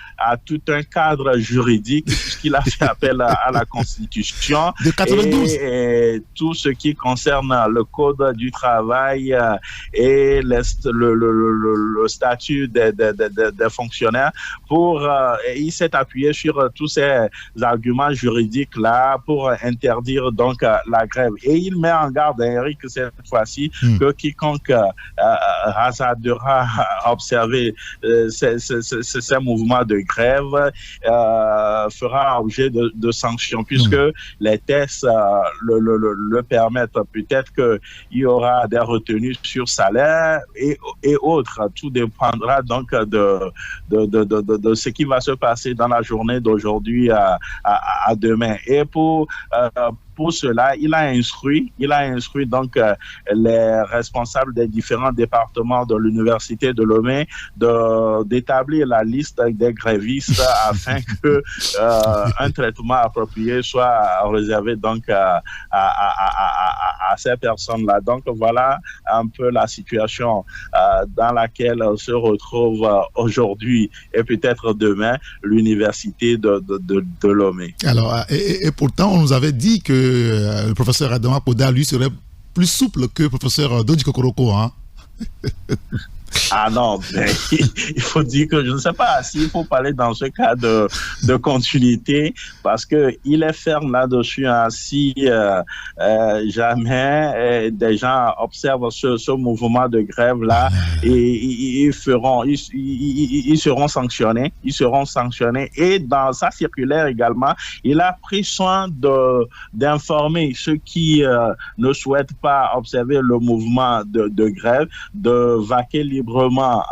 tout un cadre juridique puisqu'il a fait appel à la Constitution de 92. Et tout ce qui concerne le code du travail et le statut des fonctionnaires. Il s'est appuyé sur tous ces arguments juridiques là pour interdire donc la grève. Et il met en garde, Eric, cette fois-ci, que quiconque hasardera observer ces mouvements de grève fera objet de sanctions, puisque les tests le permettent. Peut-être qu'il y aura des retenues sur salaire et autres. Tout dépendra donc de ce qui va se passer dans la journée d'aujourd'hui à demain. Et pour cela, il a instruit donc les responsables des différents départements de l'université de Lomé d'établir la liste des grévistes afin que un traitement approprié soit réservé donc à ces personnes-là. Donc voilà un peu la situation dans laquelle se retrouve aujourd'hui et peut-être demain l'université de Lomé. Alors, et pourtant, on nous avait dit que le professeur Adama Koda, lui, serait plus souple que le professeur Dodi Kokoroko, hein. Ah non, mais il faut dire que je ne sais pas s'il faut parler dans ce cas de continuité, parce que il est ferme là-dessus. Hein, si jamais des gens observent ce mouvement de grève là, et ils seront sanctionnés. Ils seront sanctionnés. Et dans sa circulaire également, il a pris soin d'informer ceux qui ne souhaitent pas observer le mouvement de grève, de vaquer librement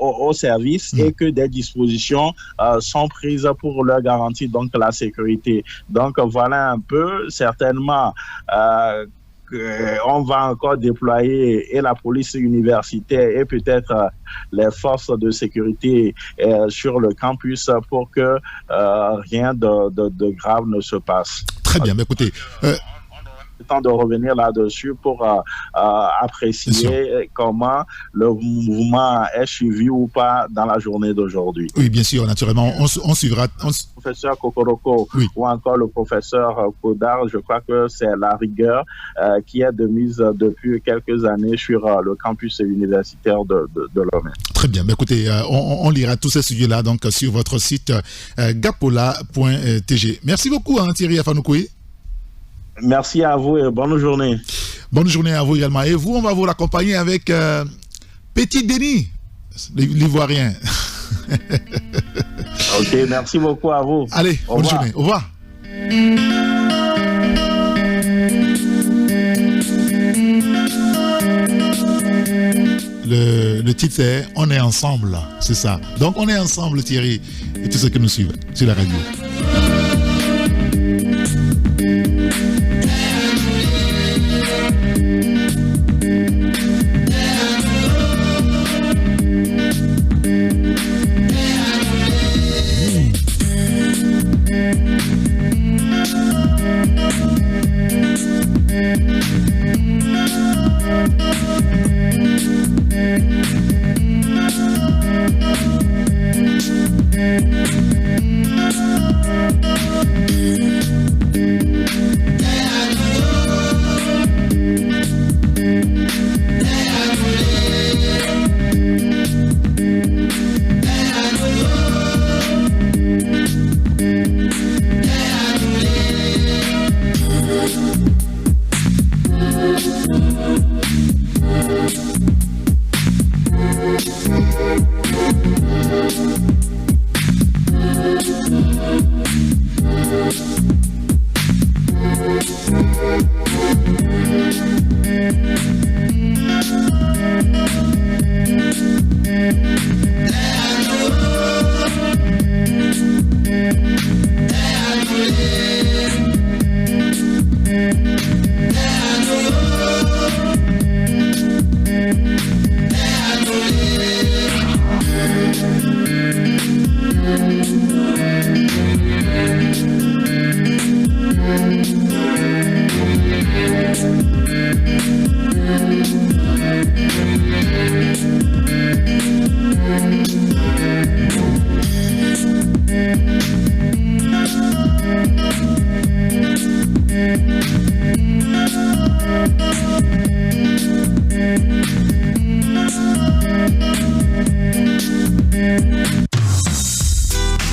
au service, et que des dispositions sont prises pour leur garantir donc la sécurité. Donc voilà un peu, certainement on va encore déployer et la police universitaire et peut-être les forces de sécurité sur le campus pour que rien de grave ne se passe. Très bien, mais écoutez... temps de revenir là-dessus pour apprécier comment le mouvement est suivi ou pas dans la journée d'aujourd'hui. Oui, bien sûr, naturellement, on suivra. Le professeur Kokoroko ou encore le professeur Kodar, je crois que c'est la rigueur qui est de mise depuis quelques années sur le campus universitaire de Lomé. Très bien, mais écoutez, on lira tous ces sujets-là donc sur votre site gapola.tg. Merci beaucoup, hein, Thierry Afanoukoui. Merci à vous et bonne journée. Bonne journée à vous également. Et vous, on va vous l'accompagner avec Petit Denis, l'Ivoirien. Ok, merci beaucoup à vous. Allez, bonne journée. Au revoir. Le titre c'est On est ensemble, c'est ça. Donc on est ensemble, Thierry, et tous ceux qui nous suivent sur la radio.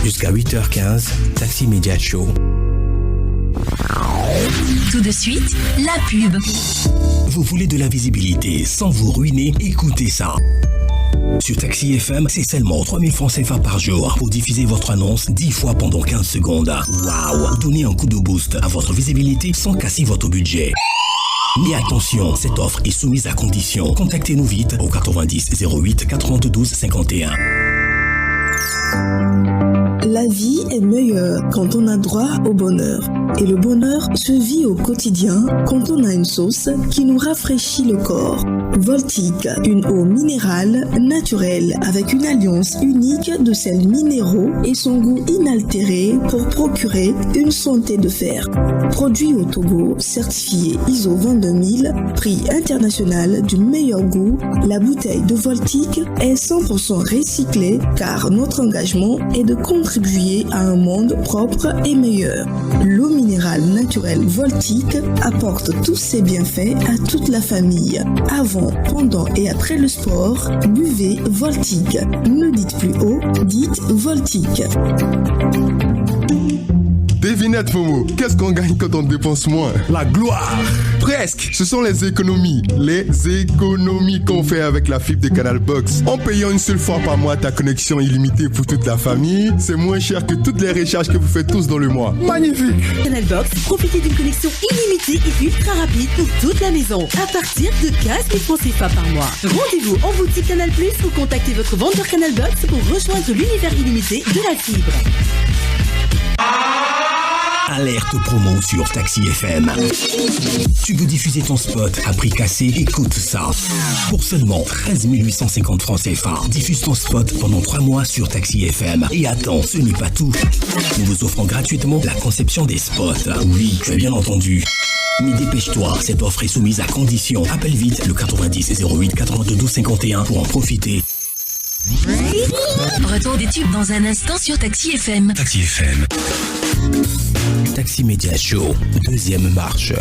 Jusqu'à 8h15, Taxi Media Show. Tout de suite, la pub. Vous voulez de la visibilité sans vous ruiner? Écoutez ça. Sur Taxi FM, c'est seulement 3000 francs CFA par jour pour diffuser votre annonce 10 fois pendant 15 secondes. Waouh! Donnez un coup de boost à votre visibilité sans casser votre budget. Mais attention, cette offre est soumise à condition. Contactez-nous vite au 90 08 92 51. La vie est meilleure quand on a droit au bonheur. Et le bonheur se vit au quotidien quand on a une sauce qui nous rafraîchit le corps. Voltique, une eau minérale naturelle avec une alliance unique de sels minéraux et son goût inaltéré pour procurer une santé de fer. Produit au Togo, certifié ISO 22000, prix international du meilleur goût, la bouteille de Voltique est 100% recyclée car notre engagement engagement est de contribuer à un monde propre et meilleur. L'eau minérale naturelle Voltique apporte tous ses bienfaits à toute la famille. Avant, pendant et après le sport, buvez Voltique. Ne dites plus eau, dites Voltique. Devinette Momo, qu'est-ce qu'on gagne quand on dépense moins? La gloire. Presque. Ce sont les économies. Les économies qu'on fait avec la fibre de Canal Box. En payant une seule fois par mois ta connexion illimitée pour toute la famille, c'est moins cher que toutes les recharges que vous faites tous dans le mois. Magnifique. Canal Box, profitez d'une connexion illimitée et ultra rapide pour toute la maison. À partir de 15 000 francs CFA par mois. Rendez-vous en boutique Canal Plus ou contactez votre vendeur Canal Box pour rejoindre l'univers illimité de la fibre. Alerte promo sur Taxi FM. Tu veux diffuser ton spot à prix cassé? Écoute ça. Pour seulement 13 850 francs CFA, diffuse ton spot pendant 3 mois sur Taxi FM. Et attends, ce n'est pas tout. Nous vous offrons gratuitement la conception des spots. Oui, tu as bien entendu. Mais dépêche-toi, cette offre est soumise à condition. Appelle vite le 90 08 82 51 pour en profiter. Retour des tubes dans un instant sur Taxi FM. Taxi FM. Taxi Media Show, deuxième marche.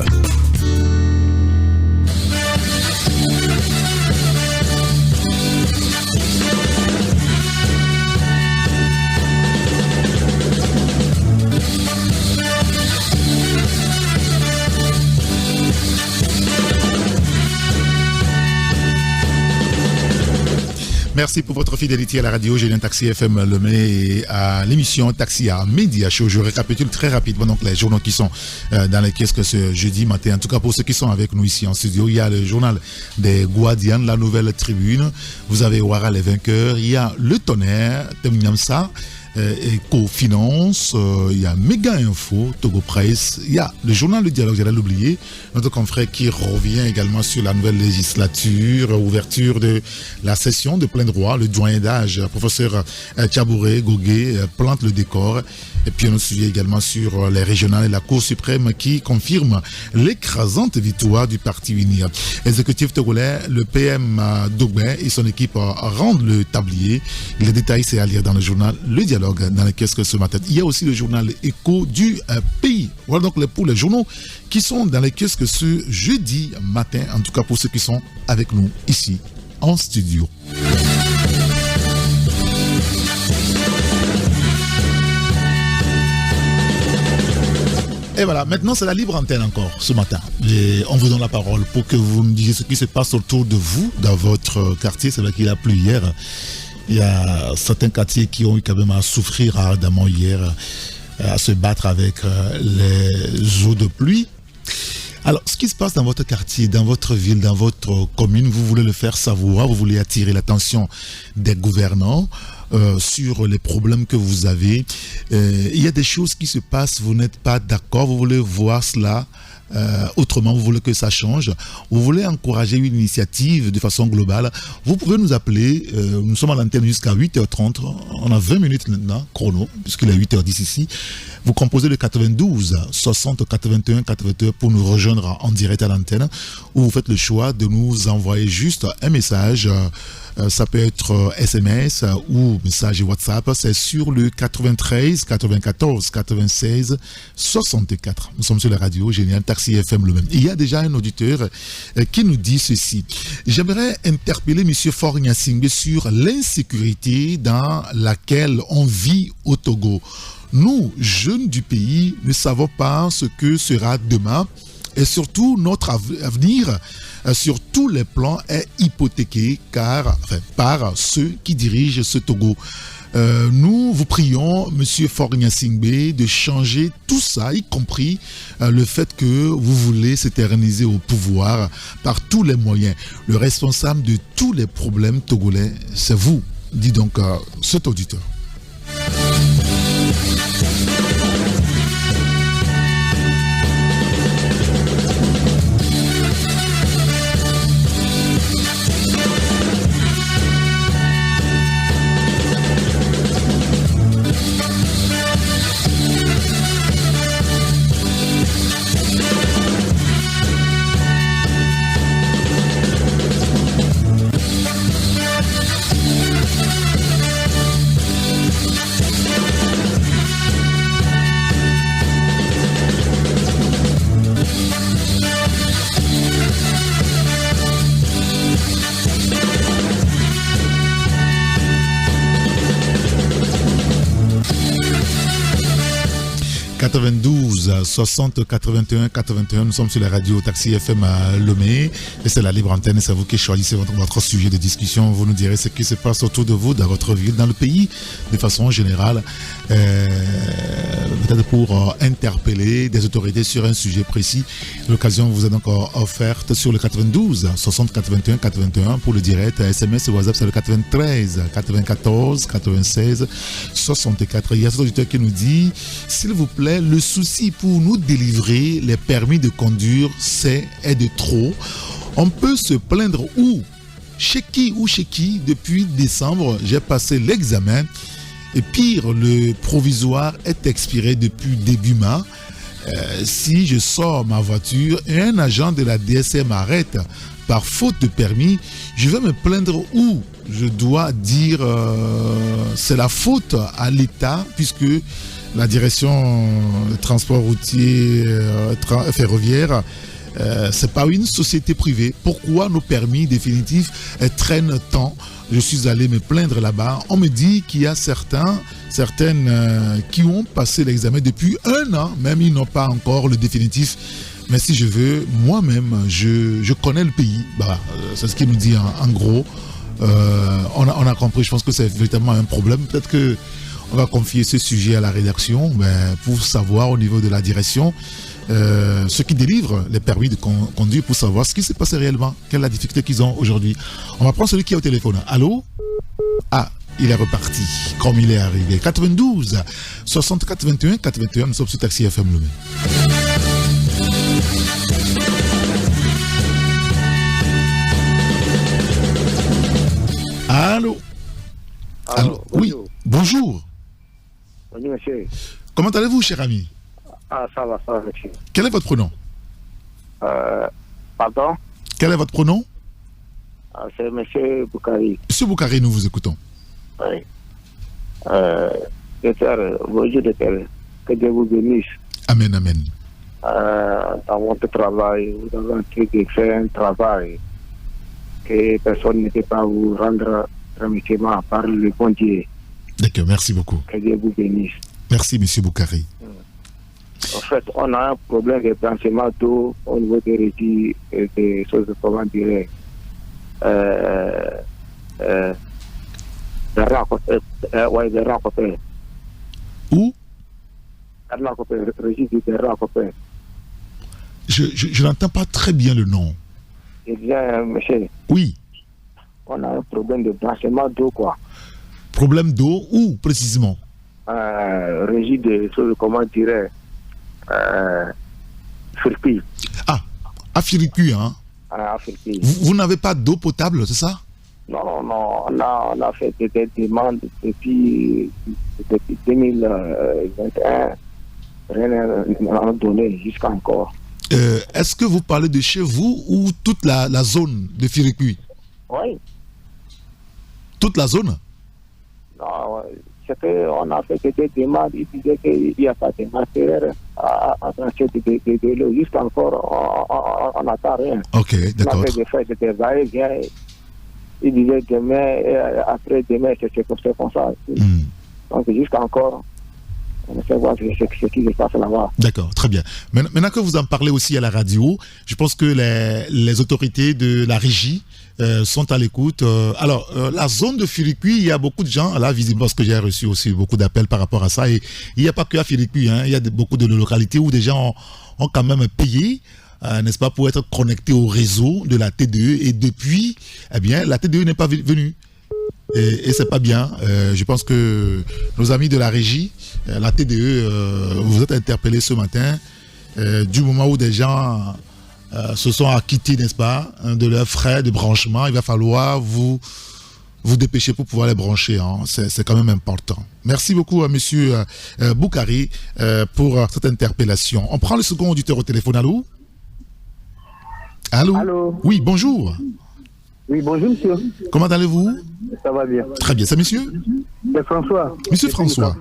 Merci pour votre fidélité à la radio. J'ai un Taxi FM Lemay et à l'émission Taxi à Media Show. Je récapitule très rapidement donc les journaux qui sont dans les kiosques ce jeudi matin. En tout cas, pour ceux qui sont avec nous ici en studio, il y a le journal des Guardians, la Nouvelle Tribune. Vous avez Ouara les vainqueurs. Il y a Le Tonnerre, Temniamsa. Eco-Finance, il y a Méga Info, Togo Presse, il y a le journal Le Dialogue, j'allais l'oublier, notre confrère qui revient également sur la nouvelle législature, ouverture de la session de plein droit, le doyen d'âge, professeur Tchabouré Gogué plante le décor, et puis on suit également sur les régionales et la Cour suprême qui confirme l'écrasante victoire du Parti UNIR. Exécutif togolais, le PM Dogbin et son équipe rendent le tablier. Les détails, c'est à lire dans le journal Le Dialogue dans les kiosques ce matin. Il y a aussi le journal Écho du pays. Voilà donc pour les journaux qui sont dans les kiosques ce jeudi matin, en tout cas pour ceux qui sont avec nous ici en studio. Et voilà, maintenant c'est la libre antenne encore ce matin. Et on vous donne la parole pour que vous me disiez ce qui se passe autour de vous, dans votre quartier. C'est vrai qu'il a plu hier. Il y a certains quartiers qui ont eu quand même à souffrir ardemment hier, à se battre avec les eaux de pluie. Alors, ce qui se passe dans votre quartier, dans votre ville, dans votre commune, vous voulez le faire savoir, vous voulez attirer l'attention des gouvernants sur les problèmes que vous avez. Il y a des choses qui se passent, vous n'êtes pas d'accord, vous voulez voir cela autrement, vous voulez que ça change, vous voulez encourager une initiative de façon globale, vous pouvez nous appeler, nous sommes à l'antenne jusqu'à 8h30, on a 20 minutes maintenant, chrono, puisqu'il est 8h10 ici, vous composez le 92 60 81 81 pour nous rejoindre en direct à l'antenne, ou vous faites le choix de nous envoyer juste un message, ça peut être SMS ou message WhatsApp, c'est sur le 93 94 96 64. Nous sommes sur la radio Génial Taxi FM le même. Il y a déjà un auditeur qui nous dit ceci. J'aimerais interpeller M. Faure-Gnassingbé sur l'insécurité dans laquelle on vit au Togo. Nous, jeunes du pays, ne savons pas ce que sera demain. Et surtout, notre avenir sur tous les plans est hypothéqué par ceux qui dirigent ce Togo. Nous vous prions, M. Faure-Gnassingbé, de changer tout ça, y compris le fait que vous voulez s'éterniser au pouvoir par tous les moyens. Le responsable de tous les problèmes togolais, c'est vous, dit donc cet auditeur. 92 60 81 81. Nous sommes sur la radio Taxi FM à Lomé et c'est la libre antenne. C'est vous qui choisissez votre sujet de discussion. Vous nous direz ce qui se passe autour de vous, dans votre ville, dans le pays, de façon générale. Peut-être pour interpeller des autorités sur un sujet précis. L'occasion vous est donc offerte sur le 92 60 81 81 pour le direct. SMS et WhatsApp, c'est le 93 94 96 64. Il y a cet auditeur qui nous dit, s'il vous plaît, le souci pour nous délivrer les permis de conduire, est de trop. On peut se plaindre où? Chez qui? Depuis décembre, j'ai passé l'examen. Et pire, le provisoire est expiré depuis début mai. Si je sors ma voiture et un agent de la DSR m'arrête par faute de permis, je vais me plaindre où? Je dois dire c'est la faute à l'État, puisque la direction de transport routier ferroviaire, c'est pas une société privée. Pourquoi nos permis définitifs traînent tant? Je suis allé me plaindre là-bas. On me dit qu'il y a certaines qui ont passé l'examen depuis 1 an, même ils n'ont pas encore le définitif. Mais si je veux, moi-même, je connais le pays. C'est ce qu'il nous dit en gros. On a compris, je pense que c'est véritablement un problème. Peut-être qu'on va confier ce sujet à la rédaction pour savoir au niveau de la direction ceux qui délivrent les permis de conduire, pour savoir ce qui s'est passé réellement, quelle est la difficulté qu'ils ont aujourd'hui. On va prendre celui qui est au téléphone. Allô? Ah, il est reparti, comme il est arrivé. 92 60 81 81, nous sommes sur Taxi FM Lomé. Allô? Allô? Oui, bonjour. Bonjour, monsieur. Comment allez-vous, cher ami? Ah, ça va, monsieur. Quel est votre prénom? Pardon? Quel est votre prénom? C'est monsieur Boukari. Monsieur Boukari, nous vous écoutons. Oui. Bonjour, docteur. Que Dieu vous bénisse. Amen, amen. Dans votre travail, vous avez en train de faire un travail que personne ne peut pas vous rendre remerciement par le bon Dieu. D'accord, merci beaucoup. Que Dieu vous bénisse. Merci, monsieur Boukari. En fait, on a un problème de blanchiment d'eau au niveau des régies et des choses, comment dire, des rencontres. Où? Régie des rencontres. Je n'entends pas très bien le nom. Eh bien, monsieur. Oui. On a un problème de blanchiment d'eau, quoi. Problème d'eau où, précisément? Régie des choses, comment dirais, Firpi. Ah, à Firpi, hein? À Firpi. Vous n'avez pas d'eau potable, c'est ça? Non, on a fait des demandes depuis 2021. Rien n'a donné jusqu'à encore. Est-ce que vous parlez de chez vous ou toute la zone de Firpi? Oui. Toute la zone? Non, c'est qu'on a fait des demandes, ils disaient qu'il n'y a pas de matériel à trancher de l'eau. Jusqu'à encore, on n'attend rien. Ok, d'accord. On a fait des va-et-vient. Ils disaient demain, après demain, c'est comme ça. Donc jusqu'à encore, on essaie de voir ce qui se passe là-bas. D'accord, très bien. Maintenant que vous en parlez aussi à la radio, je pense que les autorités de la régie sont à l'écoute. Alors, la zone de Firikui, il y a beaucoup de gens, là, visiblement, parce que j'ai reçu aussi beaucoup d'appels par rapport à ça, et il n'y a pas que à Firikui, hein, il y a beaucoup de localités où des gens ont quand même payé, n'est-ce pas, pour être connectés au réseau de la TDE, et depuis, eh bien, la TDE n'est pas venue. Et c'est pas bien. Je pense que nos amis de la régie, la TDE, vous êtes interpellés ce matin, du moment où des gens se sont acquittés, n'est-ce pas, de leurs frais de branchement. Il va falloir vous dépêcher pour pouvoir les brancher. Hein. C'est quand même important. Merci beaucoup à monsieur Boukari pour cette interpellation. On prend le second auditeur au téléphone. Allô? Allô? Allô? Oui, bonjour. Oui, bonjour, monsieur. Comment allez-vous? Ça va bien. Très bien. C'est monsieur? C'est François. Monsieur François.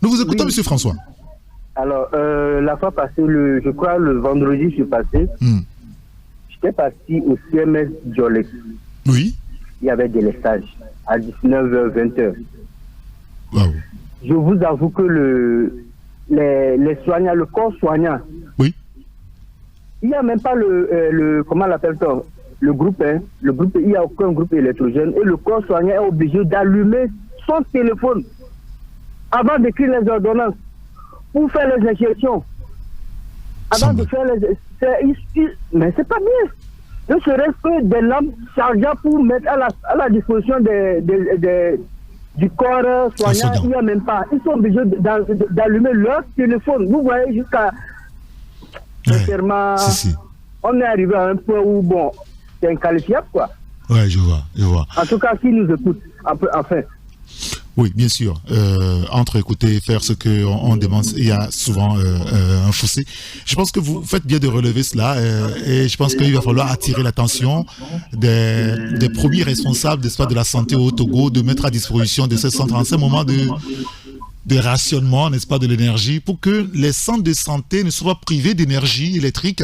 Nous vous écoutons, oui. Monsieur François. Alors, la fois passée, je crois le vendredi, je suis passé. J'étais parti au CMS Djolek. Oui. Il y avait des stages à 19h, 20h. Wow. je vous avoue que les soignants, le corps soignant, oui, il n'y a même pas comment l'appelle-t-on, le groupe, il n'y a aucun groupe électrogène et le corps soignant est obligé d'allumer son téléphone avant d'écrire les ordonnances pour faire les injections. Avant de faire mais c'est pas bien. Ne serait-ce que des lampes chargeables pour mettre à la disposition du corps soignant, il n'y a même pas. Ils sont obligés d'allumer leur téléphone. Vous voyez, jusqu'à... Sincèrement, on est arrivé à un point où, bon, c'est inqualifiable, quoi. Ouais, je vois. En tout cas, s'ils nous écoutent, enfin... Oui, bien sûr. Entre écouter et faire ce qu'on demande, il y a souvent un fossé. Je pense que vous faites bien de relever cela et je pense qu'il va falloir attirer l'attention des premiers responsables de la santé au Togo de mettre à disposition de ces centres en ce moment de rationnement, n'est-ce pas, de l'énergie pour que les centres de santé ne soient pas privés d'énergie électrique.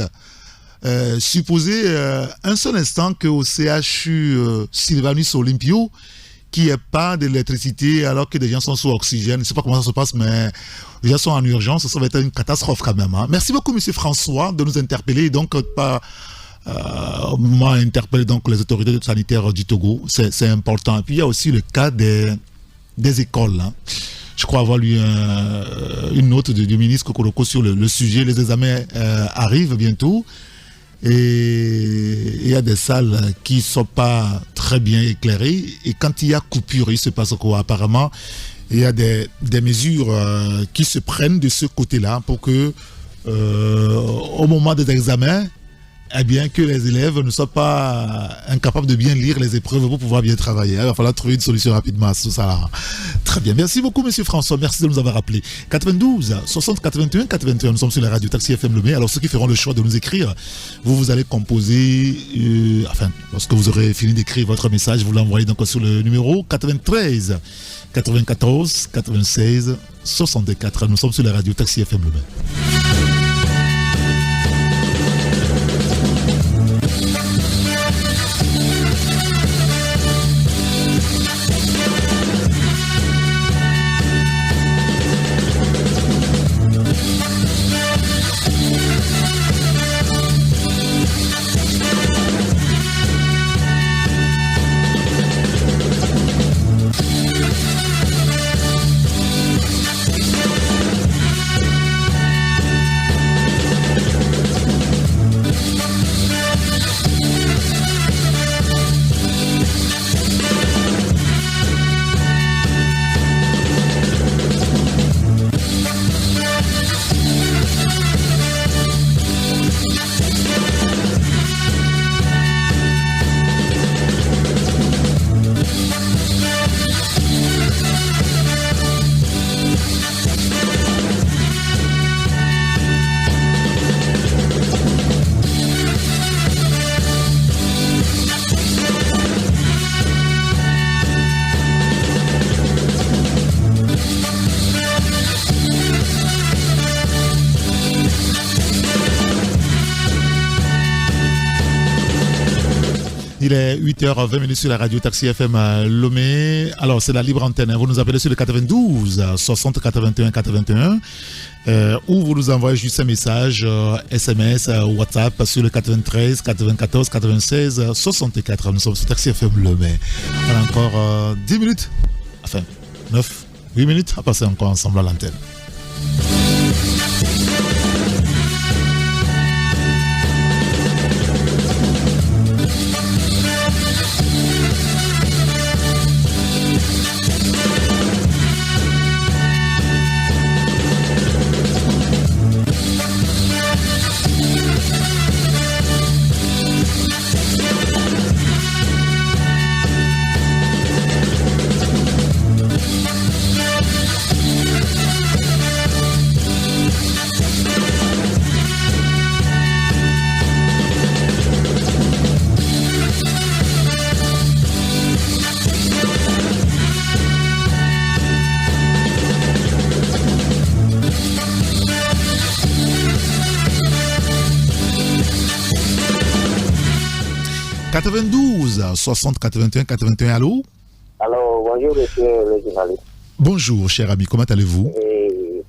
Supposez un seul instant qu'au CHU Sylvanus Olympio, qu'il n'y ait pas d'électricité alors que des gens sont sous oxygène. Je ne sais pas comment ça se passe, mais les gens sont en urgence. Ça va être une catastrophe quand même. Hein. Merci beaucoup, M. François, de nous interpeller. Et donc, au moment d'interpeller donc les autorités sanitaires du Togo, c'est important. Et puis, il y a aussi le cas des écoles. Hein. Je crois avoir lu une note du ministre Kokoroko sur le sujet. Les examens arrivent bientôt. Et il y a des salles qui ne sont pas très bien éclairées. Et quand il y a coupure, il se passe quoi? Apparemment, il y a des mesures qui se prennent de ce côté-là pour que, au moment des examens, eh bien, que les élèves ne soient pas incapables de bien lire les épreuves pour pouvoir bien travailler. Il va falloir trouver une solution rapidement à tout ça là. Très bien. Merci beaucoup, Monsieur François. Merci de nous avoir appelé. 92 60 81 81. Nous sommes sur la radio Taxi FM Lomé. Alors, ceux qui feront le choix de nous écrire, vous allez composer, lorsque vous aurez fini d'écrire votre message, vous l'envoyez donc sur le numéro 93 94 96 64. Nous sommes sur la radio Taxi FM Lomé. Il est 8h20 sur la radio Taxi FM Lomé. Alors, c'est la libre antenne. Vous nous appelez sur le 92 60 81 81 ou vous nous envoyez juste un message SMS, WhatsApp sur le 93 94 96 64. Nous sommes sur Taxi FM Lomé. On a encore 10 minutes, enfin 8 minutes à passer encore ensemble à l'antenne. « 92 60 81 81. Allô? Alors, bonjour, monsieur le journaliste. Bonjour, cher ami, comment allez-vous?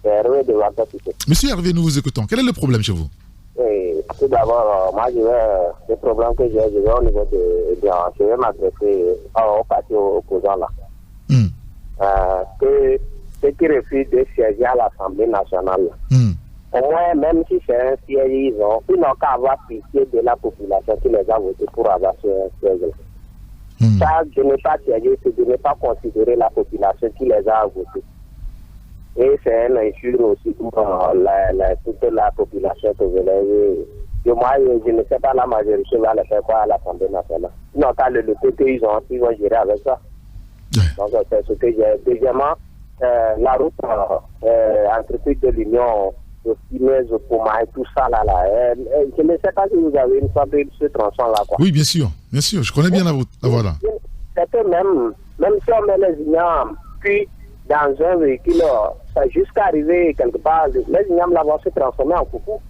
C'est Hervé de Ouagadougou. Monsieur Hervé, nous vous écoutons. Quel est le problème chez vous? Tout d'abord, moi, le problème que j'ai au niveau de je vais m'adresser au parti opposant là. Que ceux qui refusent de siéger à l'Assemblée nationale, au moins, même si c'est un siège, ils n'ont qu'à avoir pitié de la population qui les a votés pour avoir ce siège. Ça, de ne pas siéger, c'est de ne pas considérer la population qui les a votés. Et c'est un injure aussi pour toute la population togolaise. Moi, je ne sais pas la majorité va le faire quoi à l'Assemblée nationale. Non, qu'à le PT, ils vont gérer avec ça. Donc, c'est ce que j'ai. Deuxièmement, la route entreprise de l'Union, Siemens, Poma et tout ça là. Je ne sais pas si vous avez une fois de ce tronçon-là. Oui, bien sûr, je connais bien la route. Voilà. C'est que même si on met les ignames, puis dans un véhicule, jusqu'à arriver quelque part, les ignames là vont se transformer en coucou.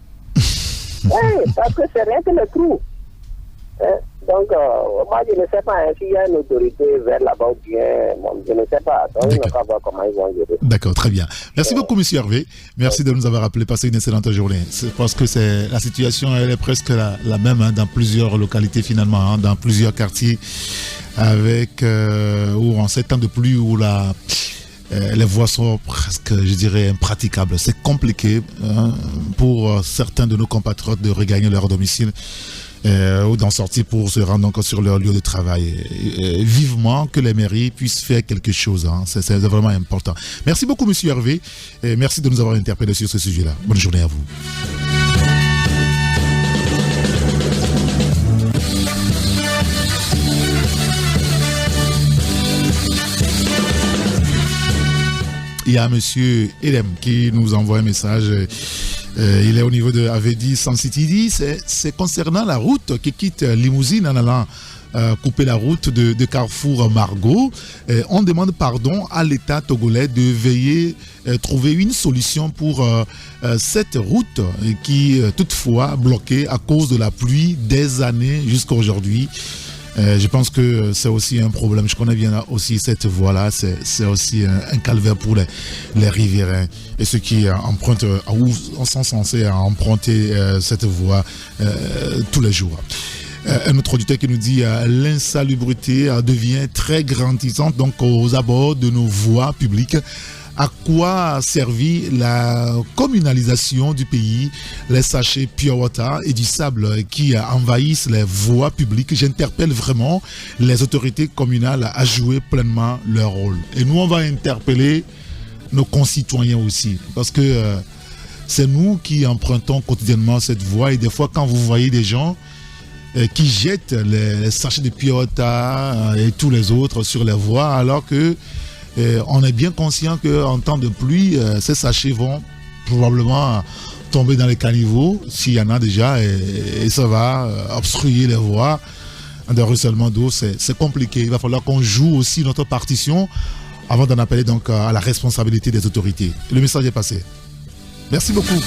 Oui, parce que c'est rien que le trou. Donc, moi, je ne sais pas s'il y a une autorité vers là-bas ou bien, je ne sais pas. Donc, on va voir comment ils vont gérer. D'accord, très bien. Merci beaucoup, monsieur Hervé. Merci de nous avoir appelé. Passez une excellente journée. Parce que la situation, elle est presque la même dans plusieurs localités, finalement, dans plusieurs quartiers, avec, où en ces temps de pluie, où les voies sont presque, je dirais, impraticables. C'est compliqué pour certains de nos compatriotes de regagner leur domicile ou d'en sortir pour se rendre encore sur leur lieu de travail. Vivement que les mairies puissent faire quelque chose. C'est vraiment important. Merci beaucoup, monsieur Hervé. Et merci de nous avoir interpellés sur ce sujet-là. Bonne journée à vous. Il y a monsieur Edem qui nous envoie un message. Il est au niveau de Avedi San City. C'est concernant la route qui quitte Limousine en allant couper la route de Carrefour Margot. On demande pardon à l'État togolais de veiller trouver une solution pour cette route qui toutefois bloquée à cause de la pluie des années jusqu'à aujourd'hui. Je pense que c'est aussi un problème. Je connais bien aussi cette voie-là. C'est aussi un calvaire pour les riverains et ceux qui empruntent ou sont censés emprunter cette voie tous les jours. Un autre auditeur qui nous dit l'insalubrité devient très grandissante donc aux abords de nos voies publiques. À quoi a servi la communalisation du pays, les sachets pure water et du sable qui envahissent les voies publiques? J'interpelle vraiment les autorités communales à jouer pleinement leur rôle. Et nous, on va interpeller nos concitoyens aussi, parce que c'est nous qui empruntons quotidiennement cette voie. Et des fois, quand vous voyez des gens qui jettent les sachets de pure water et tous les autres sur les voies, alors que on est bien conscient qu'en temps de pluie, ces sachets vont probablement tomber dans les caniveaux, s'il y en a déjà, et ça va obstruer les voies de ruissellement d'eau. C'est compliqué. Il va falloir qu'on joue aussi notre partition avant d'en appeler donc à la responsabilité des autorités. Le message est passé. Merci beaucoup.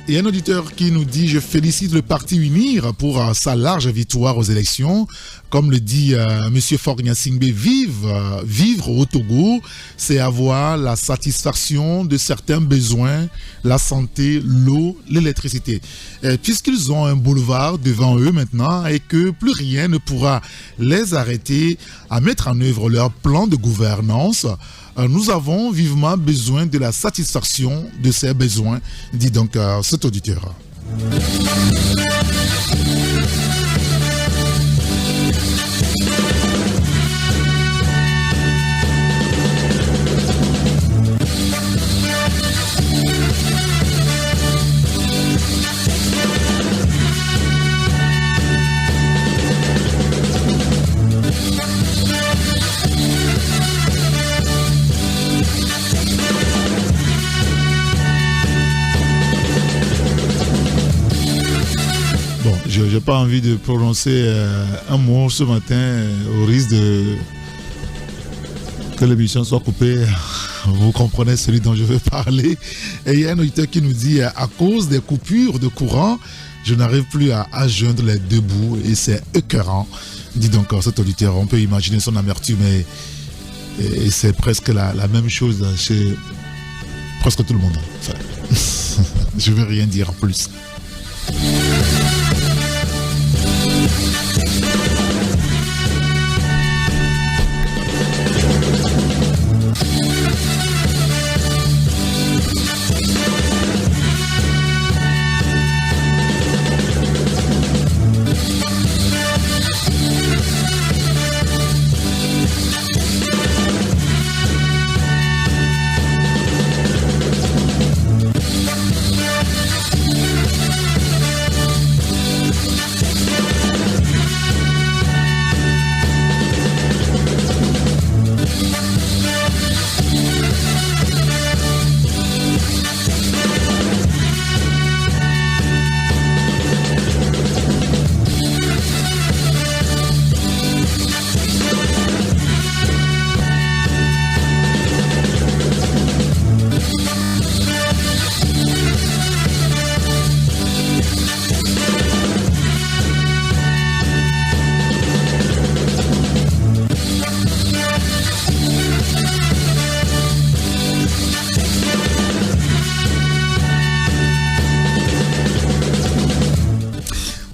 Et un auditeur qui nous dit « Je félicite le parti UNIR pour sa large victoire aux élections. Comme le dit M. Forgnasingbe, vivre au Togo, c'est avoir la satisfaction de certains besoins, la santé, l'eau, l'électricité. Puisqu'ils ont un boulevard devant eux maintenant et que plus rien ne pourra les arrêter à mettre en œuvre leur plan de gouvernance, nous avons vivement besoin de la satisfaction de ces besoins, dit donc cet auditeur. Je n'ai pas envie de prononcer un mot ce matin au risque que l'émission soit coupée Vous comprenez celui dont je veux parler. Et il y a un auditeur qui nous dit, à cause des coupures de courant, je n'arrive plus à joindre les deux bouts et c'est écœurant. Dit donc cet auditeur, on peut imaginer son amertume et c'est presque la même chose chez presque tout le monde. Enfin, je ne veux rien dire en plus.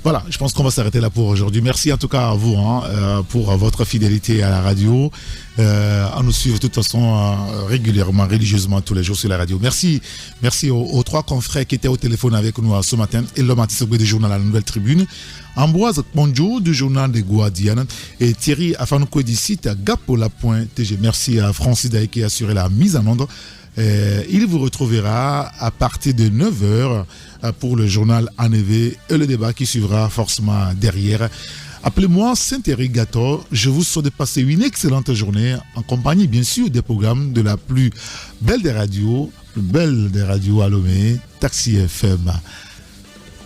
Voilà, je pense qu'on va s'arrêter là pour aujourd'hui. Merci en tout cas à vous pour votre fidélité à la radio, à nous suivre de toute façon régulièrement, religieusement tous les jours sur la radio. Merci aux trois confrères qui étaient au téléphone avec nous ce matin. Elom Atisogbe du journal La Nouvelle Tribune, Ambroise Ponjo du journal des Guardian et Thierry Afanouko du site gapola.tg. Merci à Francis Daï qui a assuré la mise en onde. Il vous retrouvera à partir de 9h pour le journal ANV et le débat qui suivra forcément derrière. Appelez-moi Saint-Irrigator. Je vous souhaite de passer une excellente journée en compagnie bien sûr des programmes de la plus belle des radios à Lomé, Taxi FM.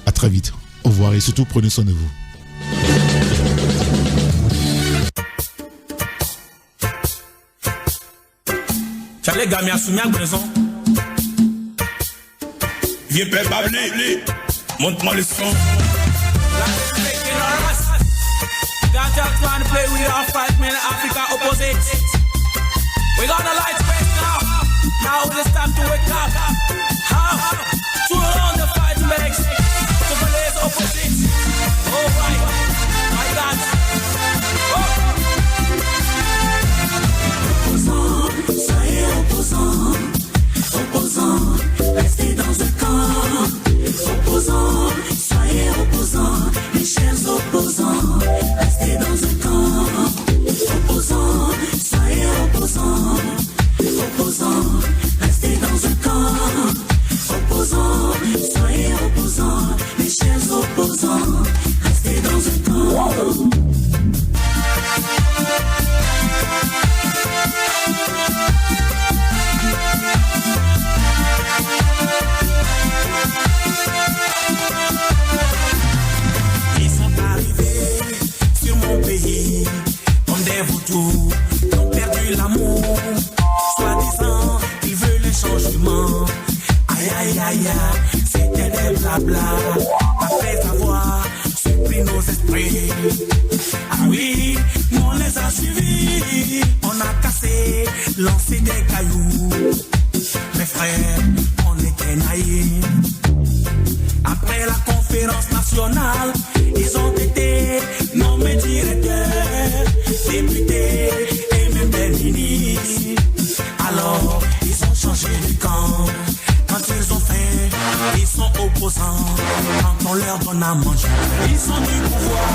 À très vite. Au revoir et surtout prenez soin de vous. Les gars, m'y soumis à raison. Viens pas babler, montre-moi le son. Got y'all trying to play with our 5 men Africa opposite. We got the lights back now. Now it's time to wake up. How? To run the fight makes. To police opposite. Alright, I got. Opposants, restez dans un camp. Opposants, soyez opposants, mes chers opposants, restez dans un camp. Opposants, soyez opposants. Opposants, restez dans un camp. Opposants, soyez opposants, mes chers opposants, restez dans un camp. Ils sont arrivés sur mon pays comme des vautours qui ont perdu l'amour. Soi-disant, ils veulent le changement. Aïe aïe aïe aïe, c'était des blabla. Après avoir surpris nos esprits. Ah oui, on les a suivis. On a cassé, lancé des cailloux. Mes frères, on était naïfs. Après la conférence nationale, ils ont été nommés directeurs, députés et même des ministres. Alors, ils ont changé de camp. Quand ils ont fait, ils sont opposants. Quand on leur donne à manger, ils sont du pouvoir.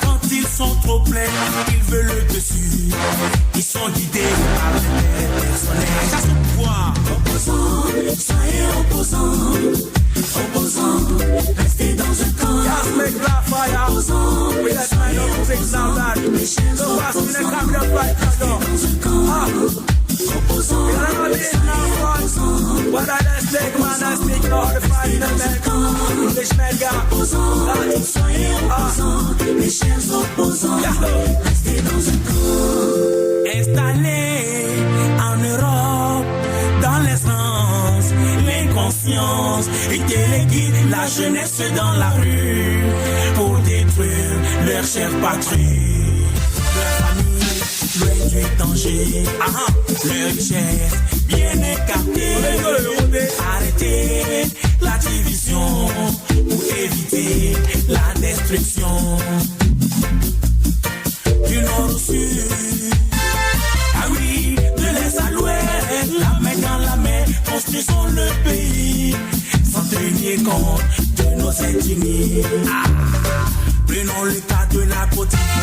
Quand ils sont trop pleins, ils veulent le dessus. Ils sont guidés par l'intérêt personnel. Ça c'est le pouvoir. Opposants, soyez opposants. Opposants, restez dans un camp. Opposants, soyez opposants. Mes chers opposants, restez dans un camp. Opposants, soyez opposants. What I speak, man, I speak all the fight in the Englishman got. Opposants, soyez opposants. Mes chers opposants, restez dans un camp. Installés en Europe, guident la jeunesse dans la rue pour détruire leur chère patrie. Leur famille, loin du danger, leur richesse bien écartée. Arrêtez la division pour éviter la destruction. Du nord au sud, ah oui, de l'est à l'ouest, la main dans la main, construisons le pays, sans tenir compte de nos ethnies. Prenons le cas de la Côte d'Ivoire.